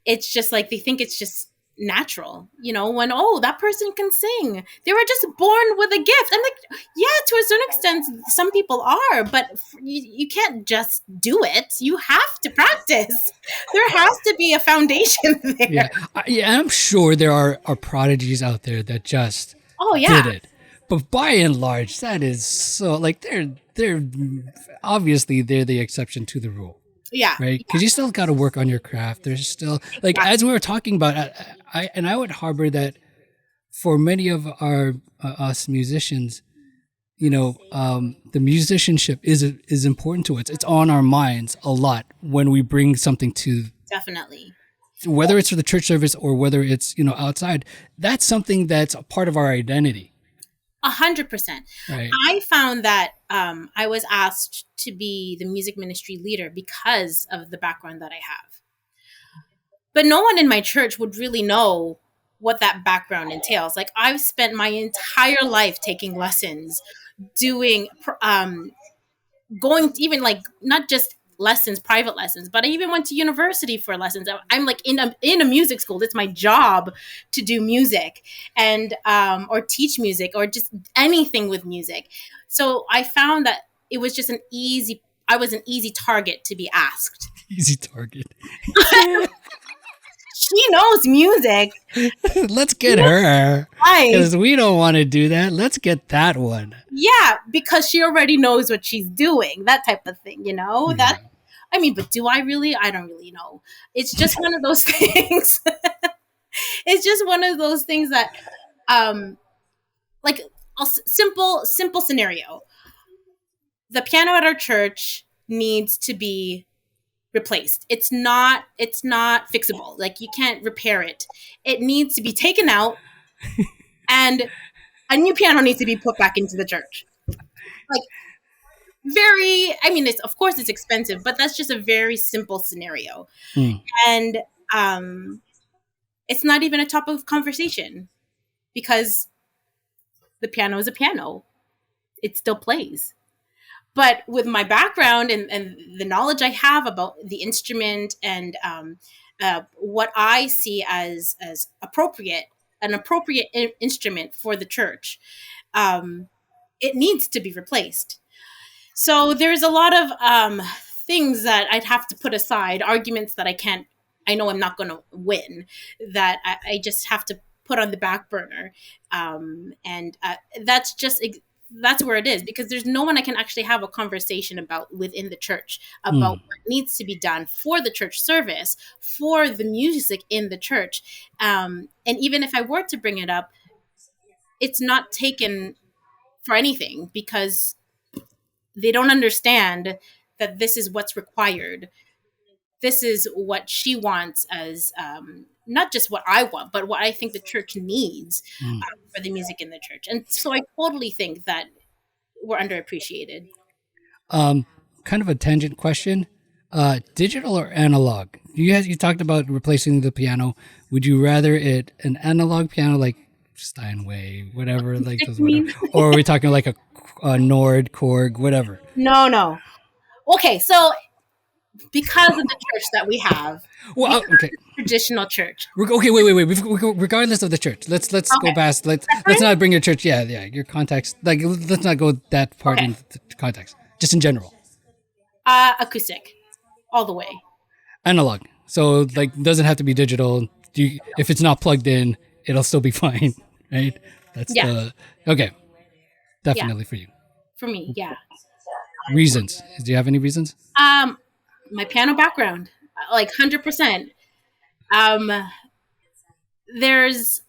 it's just like they think it's just natural, you know, when that person can sing, they were just born with a gift. I'm like, yeah, to a certain extent some people are, but you can't just do it. You have to practice. There has to be a foundation there. I'm sure there are prodigies out there that just did it, but by and large that is so like they're obviously they're the exception to the rule. Yeah. Right. Because you still got to work on your craft. There's still like, as we were talking about, I would harbor that for many of our us musicians, you know, the musicianship is important to us. It's on our minds a lot when we bring something to. Definitely. Whether it's for the church service or whether it's, you know, outside, that's something that's a part of our identity. 100%. Right. I found that I was asked to be the music ministry leader because of the background that I have. But no one in my church would really know what that background entails. Like, I've spent my entire life taking lessons, doing, going even like not just lessons, private lessons, but I even went to university for lessons. I'm like in a music school. It's my job to do music and or teach music or just anything with music. So I found that it was just I was an easy target to be asked. Easy target. She knows music. Let's get her. Right. Because we don't want to do that. Let's get that one. Yeah, because she already knows what she's doing. That type of thing, you know? Yeah. I mean, but do I really? I don't really know. It's just one of those things. It's just one of those things that, like a simple scenario. The piano at our church needs to be replaced. It's not fixable. Like you can't repair it. It needs to be taken out and a new piano needs to be put back into the church. Like I mean, of course it's expensive, but that's just a very simple scenario. And it's not even a topic of conversation because the piano is a piano. It still plays. But with my background and the knowledge I have about the instrument and what I see as an appropriate instrument for the church, it needs to be replaced. So there's a lot of things that I'd have to put aside, arguments that I know I'm not going to win, that I just have to put on the back burner. And that's where it is, because there's no one I can actually have a conversation about within the church about what needs to be done for the church service, for the music in the church. And even if I were to bring it up, it's not taken for anything because they don't understand that this is what's required. This is what she wants as not just what I want, but what I think the church needs for the music in the church. And so I totally think that we're underappreciated. Kind of a tangent question. Digital or analog? You talked about replacing the piano. Would you rather it an analog piano like Steinway, whatever, like those, whatever, or are we talking like a Nord, Korg, whatever? No. Okay, so because of the church that we have, okay, traditional church. Okay, wait. Regardless of the church, let's go past. Let's not bring your church. Yeah, your context. Like, let's not go that part into context. Just in general. Acoustic, all the way. Analog. So like, doesn't have to be digital. If it's not plugged in, it'll still be fine, right? That's okay. Definitely for you. For me, yeah. Reasons. Do you have any reasons? My piano background, like 100%. There's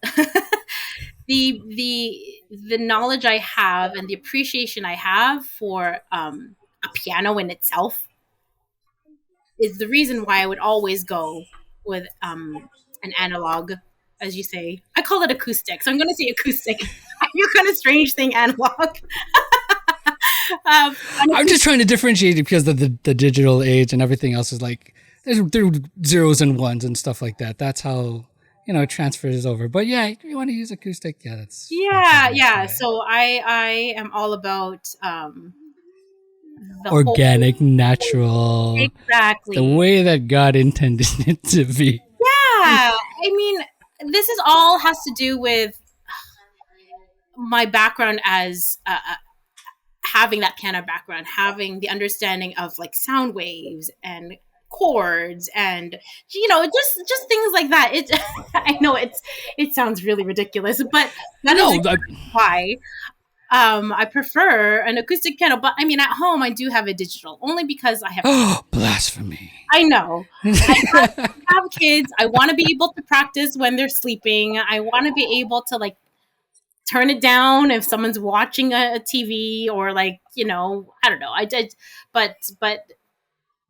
the knowledge I have and the appreciation I have for a piano in itself is the reason why I would always go with an analog, as you say. I call it acoustic, so I'm going to say acoustic. I feel kind of strange saying analog. I'm just trying to differentiate it because of the digital age and everything else is like there are zeros and ones and stuff like that. That's how it transfers over. But yeah, if you want to use acoustic, that's So I am all about the organic, natural, exactly the way that God intended it to be. Yeah, I mean, this is all has to do with my background as having that piano background, having the understanding of like sound waves and chords and just things like that. I know it sounds really ridiculous, but why I prefer an acoustic piano. But I mean, at home I do have a digital only because I have blasphemy. I know. I have kids. I want to be able to practice when they're sleeping. I want to be able to like turn it down if someone's watching a TV or like, I don't know. I did, but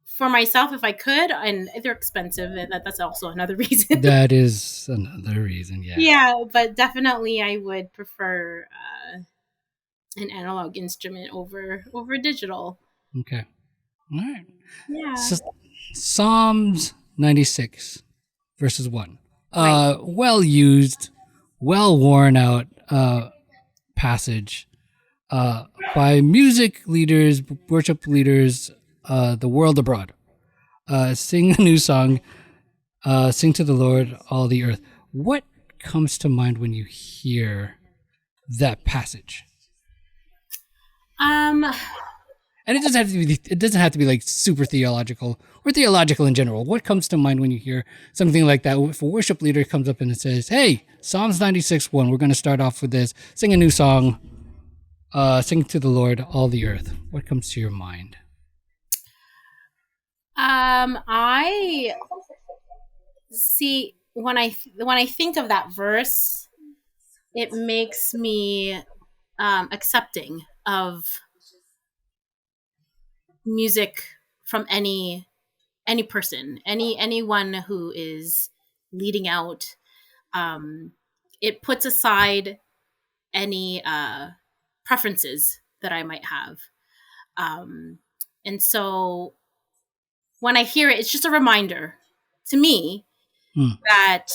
for myself, if I could, and they're expensive, and that's also another reason. That is another reason. Yeah. Yeah. But definitely I would prefer an analog instrument over digital. Okay. All right. Yeah. So, Psalms 96 verses 1. Right. Well used, well worn out passage by music leaders, worship leaders The World Abroad. Sing a new song. Sing to the Lord, all the earth. What comes to mind when you hear that passage? And it doesn't have to be like super theological or theological in general. What comes to mind when you hear something like that? If a worship leader comes up and it says, "Hey, Psalms 96:1, we're going to start off with this. Sing a new song. Sing to the Lord, all the earth." What comes to your mind? I see when I think of that verse, it makes me accepting of music from any person, anyone who is leading out. It puts aside any preferences that I might have, and so when I hear it, it's just a reminder to me that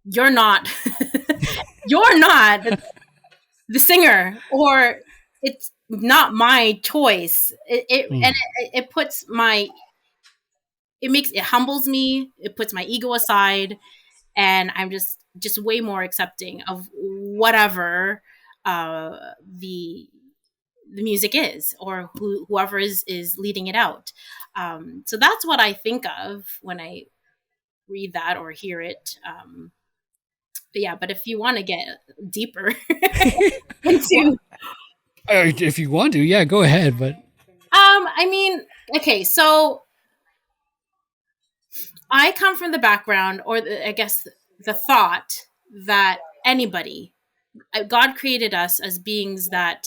you're not you're not the singer, or it's not my choice. It puts it humbles me. It puts my ego aside, and I'm just way more accepting of whatever the music is, or whoever is leading it out. So that's what I think of when I read that or hear it. But if you want to get deeper into, If you want to, yeah, go ahead. But I mean, okay, so I come from the background, or I guess the thought that God created us as beings that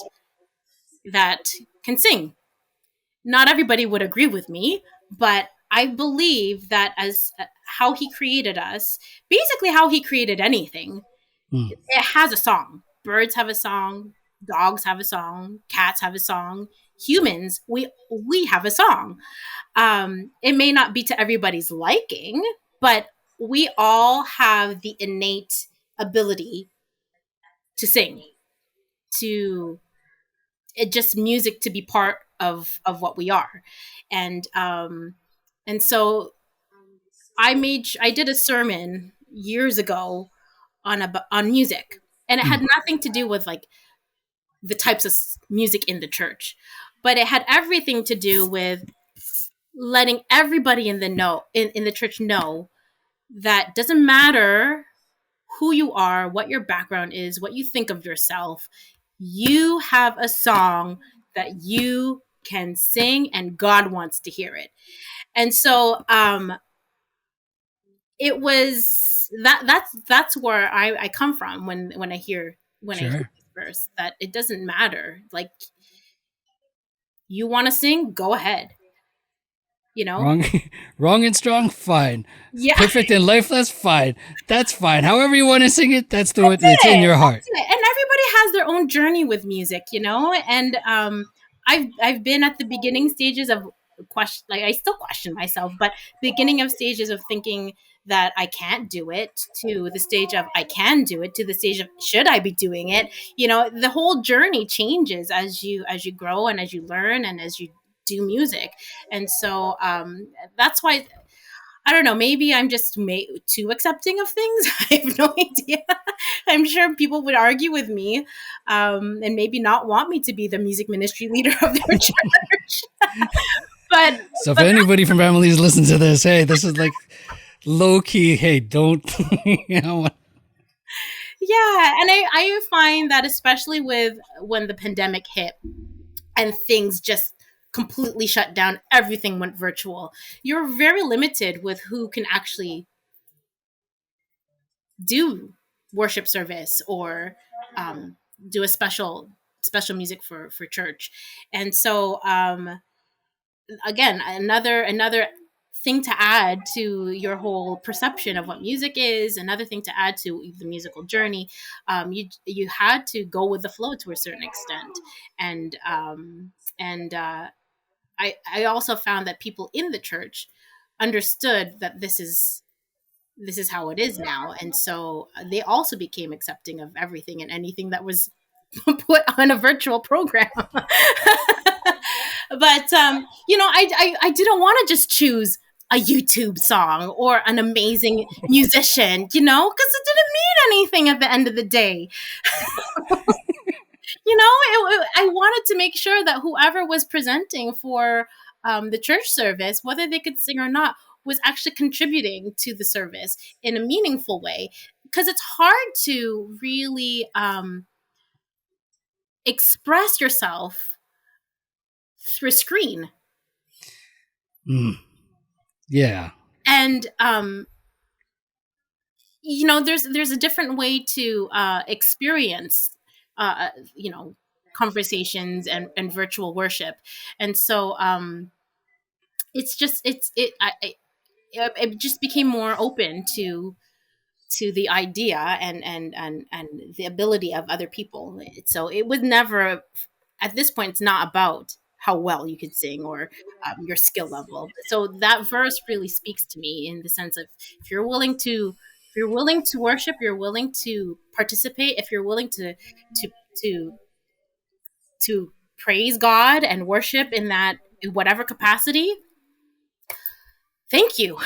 can sing. Not everybody would agree with me, but I believe that as how he created us, basically how he created anything, it has a song. Birds have a song, dogs have a song, cats have a song, humans, we have a song. It may not be to everybody's liking, but we all have the innate ability to sing, just music to be part of what we are. And so I did a sermon years ago on music, and it had nothing to do with like the types of music in the church, but it had everything to do with letting everybody in the church know that doesn't matter who you are, what your background is, what you think of yourself, you have a song that you can sing, and God wants to hear it. And so it was that's where I come from when I hear I hear this verse, that it doesn't matter, like, you want to sing, go ahead, wrong and strong, fine. Yeah. Perfect and lifeless, fine. That's fine. However you want to sing it, that's it's in your heart. And everybody has their own journey with music, and I've been at the beginning stages of I still question myself, but beginning of stages of thinking that I can't do it, to the stage of I can do it, to the stage of should I be doing it. The whole journey changes as you grow, and as you learn, and as you do music. And so that's why, I don't know, maybe I'm just too accepting of things. I have no idea. I'm sure people would argue with me, and maybe not want me to be the music ministry leader of their church. If anybody from families listens to this, hey, this is like low key. Hey, don't, Yeah, and I find that especially when the pandemic hit and things just completely shut down, everything went virtual, you're very limited with who can actually do worship service or do a special music for church. And so again, another thing to add to your whole perception of what music is, another thing to add to the musical journey. You had to go with the flow to a certain extent, and I also found that people in the church understood that this is how it is now, and so they also became accepting of everything and anything that was put on a virtual program. But I didn't want to just choose a YouTube song or an amazing musician, because it didn't mean anything at the end of the day. I wanted to make sure that whoever was presenting for the church service, whether they could sing or not, was actually contributing to the service in a meaningful way. Because it's hard to really express yourself through a screen. Yeah. And there's a different way to experience conversations and virtual worship. And so it just became more open to the idea and the ability of other people. So it was never, at this point, it's not about how well you could sing or your skill level. So that verse really speaks to me in the sense of, if you're willing to worship, you're willing to participate, if you're willing to praise God and worship in whatever capacity, thank you.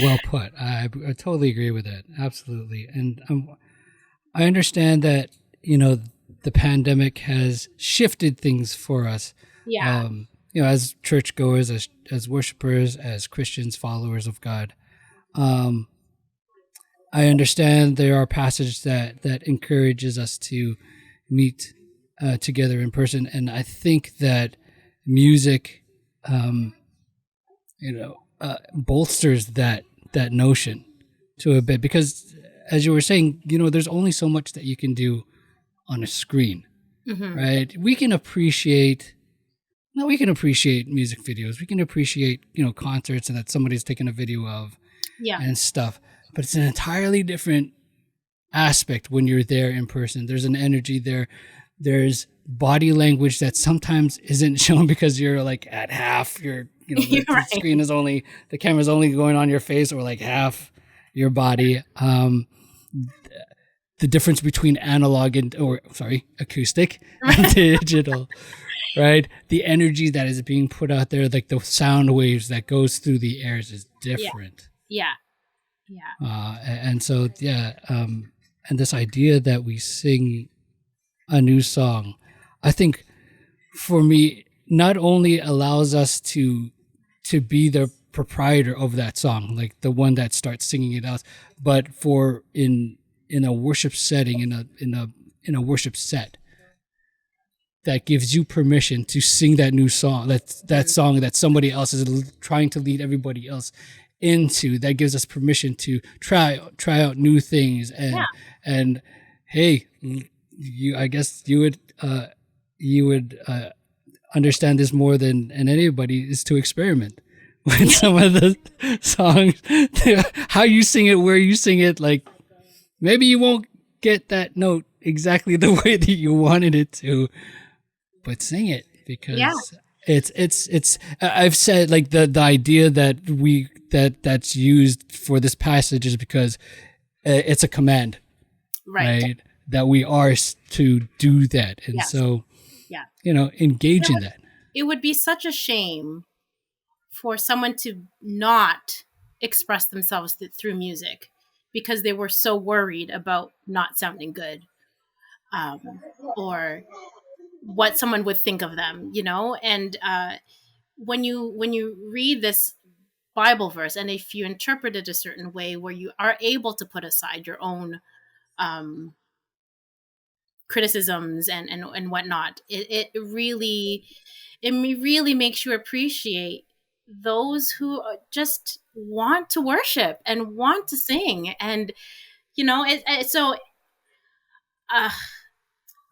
Well put. I totally agree with that. Absolutely. And I understand that, the pandemic has shifted things for us. Yeah. As churchgoers, as worshipers, as Christians, followers of God. I understand there are passages that encourages us to meet together in person. And I think that music, bolsters that notion to a bit, because as you were saying, there's only so much that you can do on a screen, right? We can appreciate music videos. We can appreciate, concerts and that somebody's taken a video of and stuff, but it's an entirely different aspect when you're there in person. There's an energy there. There's body language that sometimes isn't shown because you're like at half the Right. screen is only, the camera's only going on your face or like half your body. The difference between analog acoustic and digital, right? The energy that is being put out there, like the sound waves that goes through the airs, is different. Yeah. And so, and this idea that we sing a new song, I think for me, not only allows us to be the proprietor of that song, like the one that starts singing it out, but for in a worship setting, in a worship set, that gives you permission to sing that new song, that song that somebody else is trying to lead everybody else into. That gives us permission to try out new things, and hey, I guess you would understand this more than anybody, is to experiment with some of the songs, how you sing it, where you sing it. Like, maybe you won't get that note exactly the way that you wanted it to, but sing it, because it's I've said, like, the idea that's used for this passage is because it's a command, right? That we are to do that. And so, engage in that. It would be such a shame for someone to not express themselves through music because they were so worried about not sounding good, or what someone would think of them, and when you read this Bible verse, and if you interpret it a certain way where you are able to put aside your own criticisms and whatnot, it really makes you appreciate those who just want to worship and want to sing. And so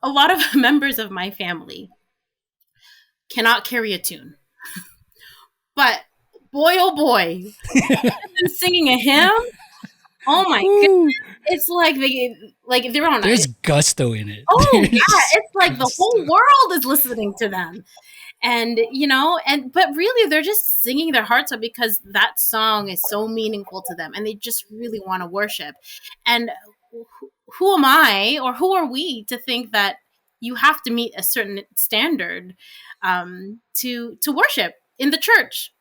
a lot of members of my family cannot carry a tune, but boy, oh boy, singing a hymn, oh my goodness, it's like they're on. There's gusto in it. Oh yeah, it's like the whole world is listening to them, and but really they're just singing their hearts out because that song is so meaningful to them, and they just really want to worship. And who am I, or who are we, to think that you have to meet a certain standard to worship in the church.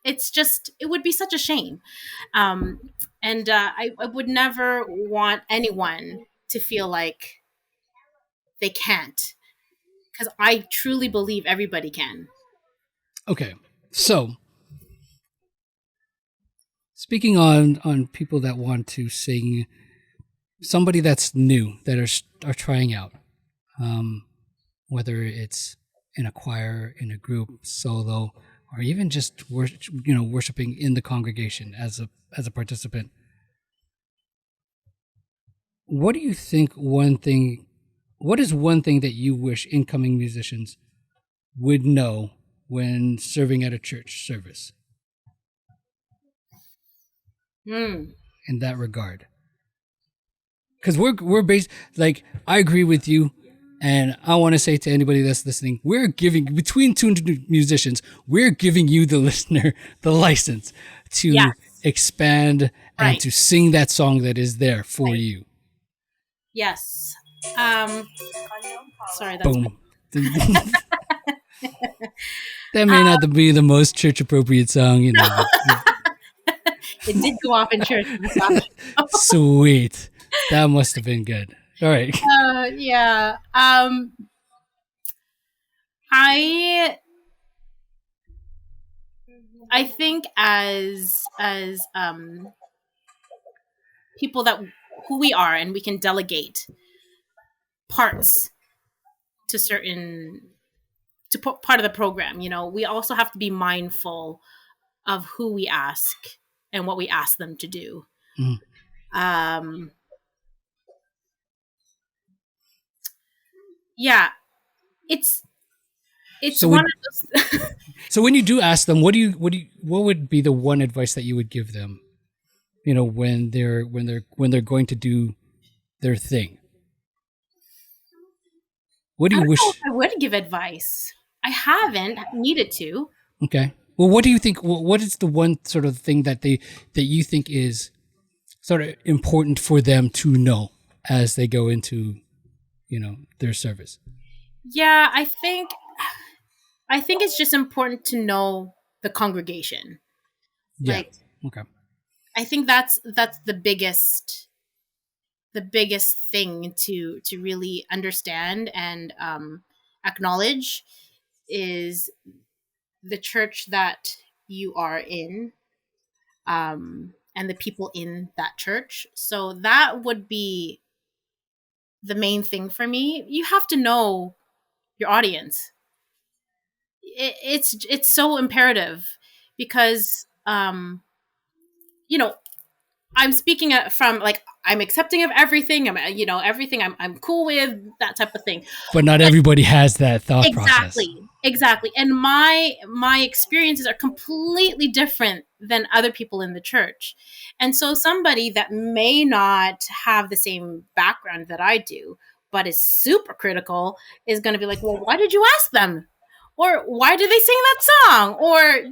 It would be such a shame. And I would never want anyone to feel like they can't, because I truly believe everybody can. Okay, so speaking on people that want to sing, somebody that's new that are trying out, whether it's in a choir, in a group, solo, or even just worshiping in the congregation as a participant. What do you think? What is one thing that you wish incoming musicians would know when serving at a church service? In that regard, because we're based, like, I agree with you, and I want to say to anybody that's listening, we're giving, between two musicians, we're giving you, the listener, the license to expand and to sing that song that is there for you. Yes. Sorry, that's boom. That may not be the most church appropriate song, you know. It did go off in church. Sweet. That must have been good. All right. Yeah. I think as people that who we are, and we can delegate parts to part of the program, we also have to be mindful of who we ask and what we ask them to do. Yeah, it's so one of those. So when you do ask them, what would be the one advice that you would give them, when they're going to do their thing? What do you wish? I would give advice. I haven't needed to. Okay. Well, what do you think? What is the one sort of thing that you think is sort of important for them to know as they go into, their service? Yeah, I think it's just important to know the congregation. Yeah. Okay. I think that's the biggest thing to really understand and acknowledge is the church that you are in, and the people in that church. So that would be the main thing for me. You have to know your audience. It's so imperative, because I'm speaking from, like, I'm accepting of everything. Everything I'm cool with, that type of thing. But not everybody has that thought process. Exactly. And my experiences are completely different than other people in the church. And so somebody that may not have the same background that I do, but is super critical, is going to be like, well, why did you ask them? Or why did they sing that song? Or,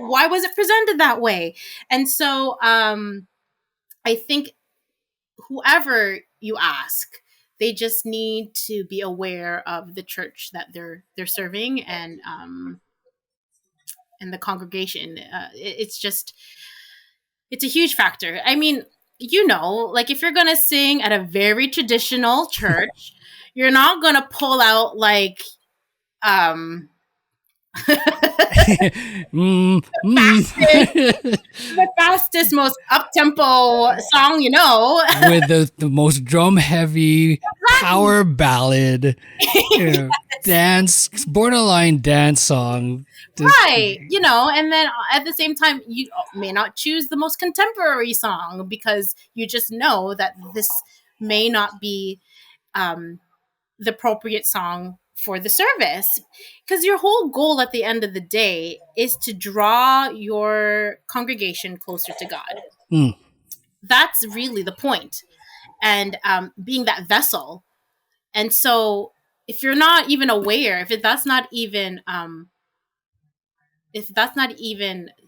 why was it presented that way? And so I think whoever you ask, they just need to be aware of the church that they're serving, and the congregation. It's a huge factor. I mean, like, if you're gonna sing at a very traditional church, you're not gonna pull out, like, the fastest, most up-tempo song, with the most drum-heavy power ballad, dance, borderline dance song, right? And then at the same time, you may not choose the most contemporary song, because you just know that this may not be the appropriate song for the service, because your whole goal at the end of the day is to draw your congregation closer to God. That's really the point, and being that vessel. And so if you're not even aware, if that's not even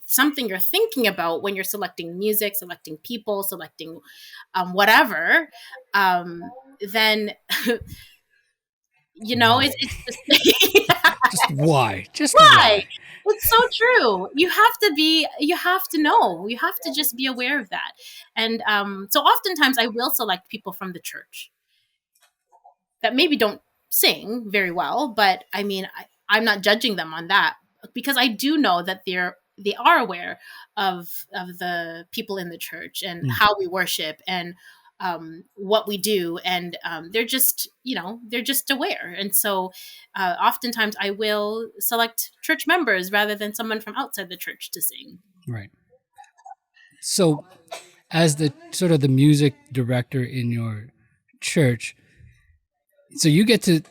something you're thinking about when you're selecting music, selecting people, selecting whatever, then You know, Why? it's just Just why? Just why? why? It's so true. You have to know. You have to just be aware of that. And so oftentimes I will select people from the church that maybe don't sing very well, but I mean, I'm not judging them on that because I do know that they are aware of the people in the church and how we worship and what we do, and they're just aware. And so oftentimes I will select church members rather than someone from outside the church to sing. Right. So, as the sort of the music director in your church, so you get to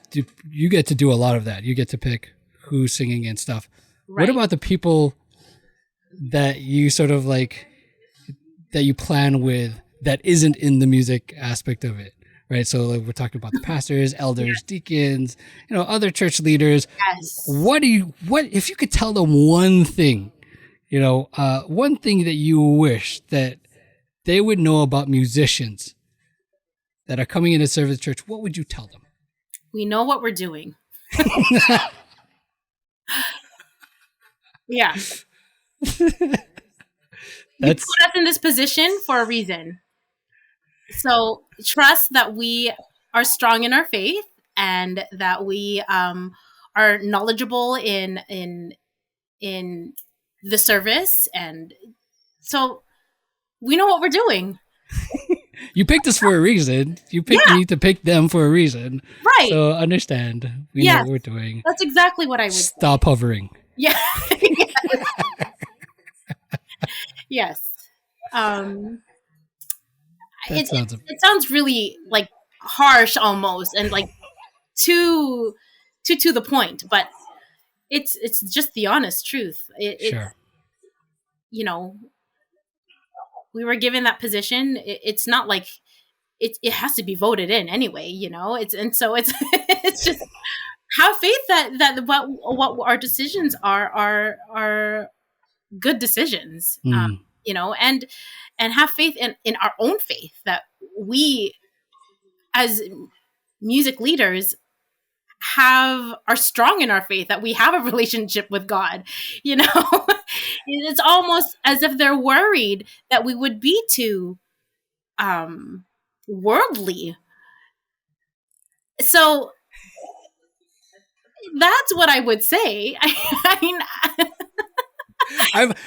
do a lot of that. You get to pick who's singing and stuff. Right. What about the people that you sort of like that you plan with that isn't in the music aspect of it, right? So like we're talking about the pastors, elders, deacons, other church leaders. Yes. What if you could tell them one thing, one thing that you wish that they would know about musicians that are coming in to serve the church, what would you tell them? We know what we're doing. Yeah. You put us in this position for a reason. So trust that we are strong in our faith and that we are knowledgeable in the service, and so we know what we're doing. You picked us for a reason. You picked me to pick them for a reason. Right. So understand. We know what we're doing. That's exactly what I would Stop hovering. Yeah. Yes. It sounds really like harsh almost and like too to the point, but it's just the honest truth. Sure. We were given that position. It's not like it has to be voted in anyway, it's it's just have faith that what our decisions are good decisions, and have faith in our own faith that we as music leaders are strong in our faith, that we have a relationship with God. It's almost as if they're worried that we would be too worldly. So that's what I would say. I mean,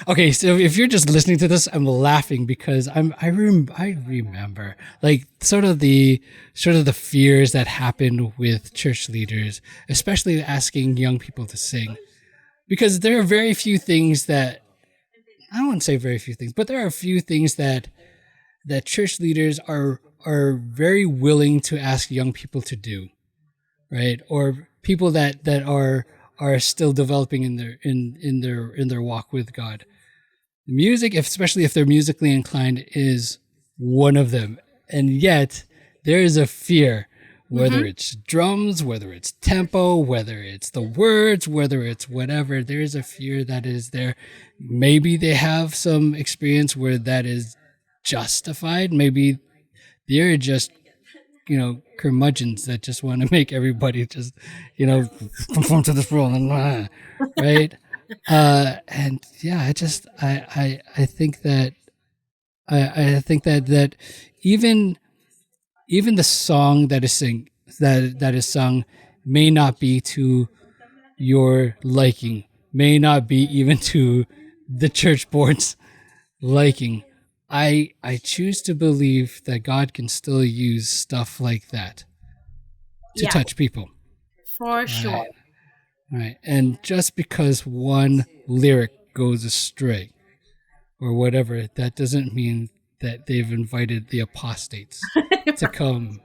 okay. So if you're just listening to this, I'm laughing because I remember like sort of the fears that happened with church leaders, especially asking young people to sing, because there are very few things that I don't want to say very few things, but there are a few things that church leaders are very willing to ask young people to do, right? Or people that are still developing in their walk with God. Music, especially if they're musically inclined, is one of them. And yet there is a fear, whether it's drums, whether it's tempo, whether it's the words, whether it's whatever, there is a fear that is there. Maybe they have some experience where that is justified. Maybe they're just curmudgeons that just want to make everybody just, conform to this rule, and right? And yeah, I think that I think that even the song that is sung may not be to your liking, may not be even to the church board's liking. I choose to believe that God can still use stuff like that to touch people. For sure. Right. And just because one lyric goes astray or whatever, that doesn't mean that they've invited the apostates to come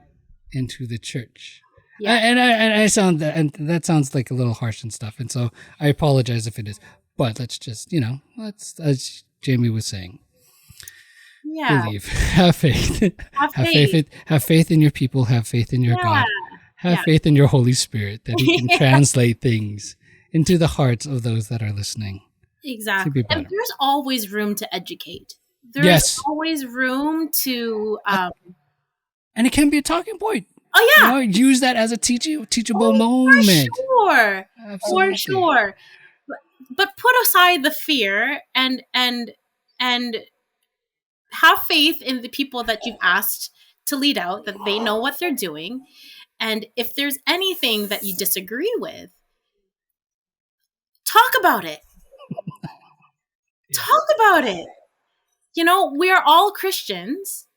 into the church. Yeah. And that sounds like a little harsh and stuff. And so I apologize if it is. But let's just, as Jaymie was saying. Yeah. Believe. Have faith. Have faith in your people. Have faith in your God. Have faith in your Holy Spirit that He can translate things into the hearts of those that are listening. Exactly. And there's always room to educate. There's always room to... and it can be a talking point. Oh yeah, use that as a teachable for moment. sure, Absolutely. for sure. But put aside the fear and have faith in the people that you've asked to lead out, that they know what they're doing. And if there's anything that you disagree with, talk about it. Talk about it. We are all Christians.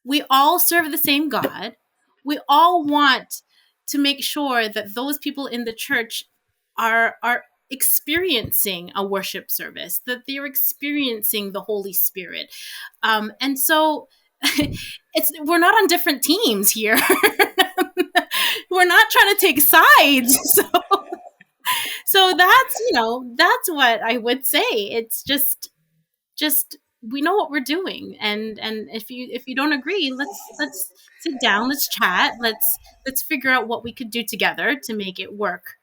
We all serve the same God. We all want to make sure that those people in the church are experiencing a worship service, that they're experiencing the Holy Spirit. And so we're not on different teams here. We're not trying to take sides. So that's what I would say. It's just we know what we're doing, and if you don't agree, let's sit down, let's chat, let's figure out what we could do together to make it work.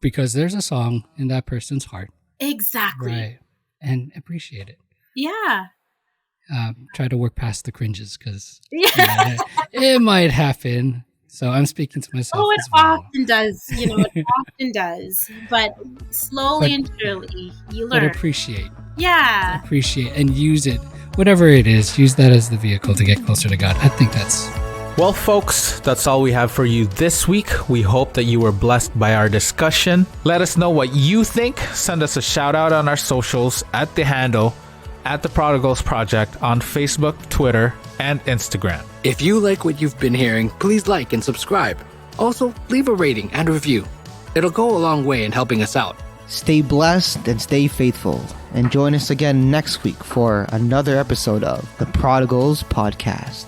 Because there's a song in that person's heart. Exactly. Right. And appreciate it. Yeah. Try to work past the cringes, because it might happen. So I'm speaking to myself. Oh, it as well. often does. It often does. But slowly and surely, you learn. But appreciate. Yeah. Appreciate and use it. Whatever it is, use that as the vehicle to get closer to God. I think that's... Well, folks, that's all we have for you this week. We hope that you were blessed by our discussion. Let us know what you think. Send us a shout out on our socials at the handle @The Prodigals Project on Facebook, Twitter, and Instagram. If you like what you've been hearing, please like and subscribe. Also, leave a rating and review. It'll go a long way in helping us out. Stay blessed and stay faithful. And join us again next week for another episode of the Prodigals Podcast.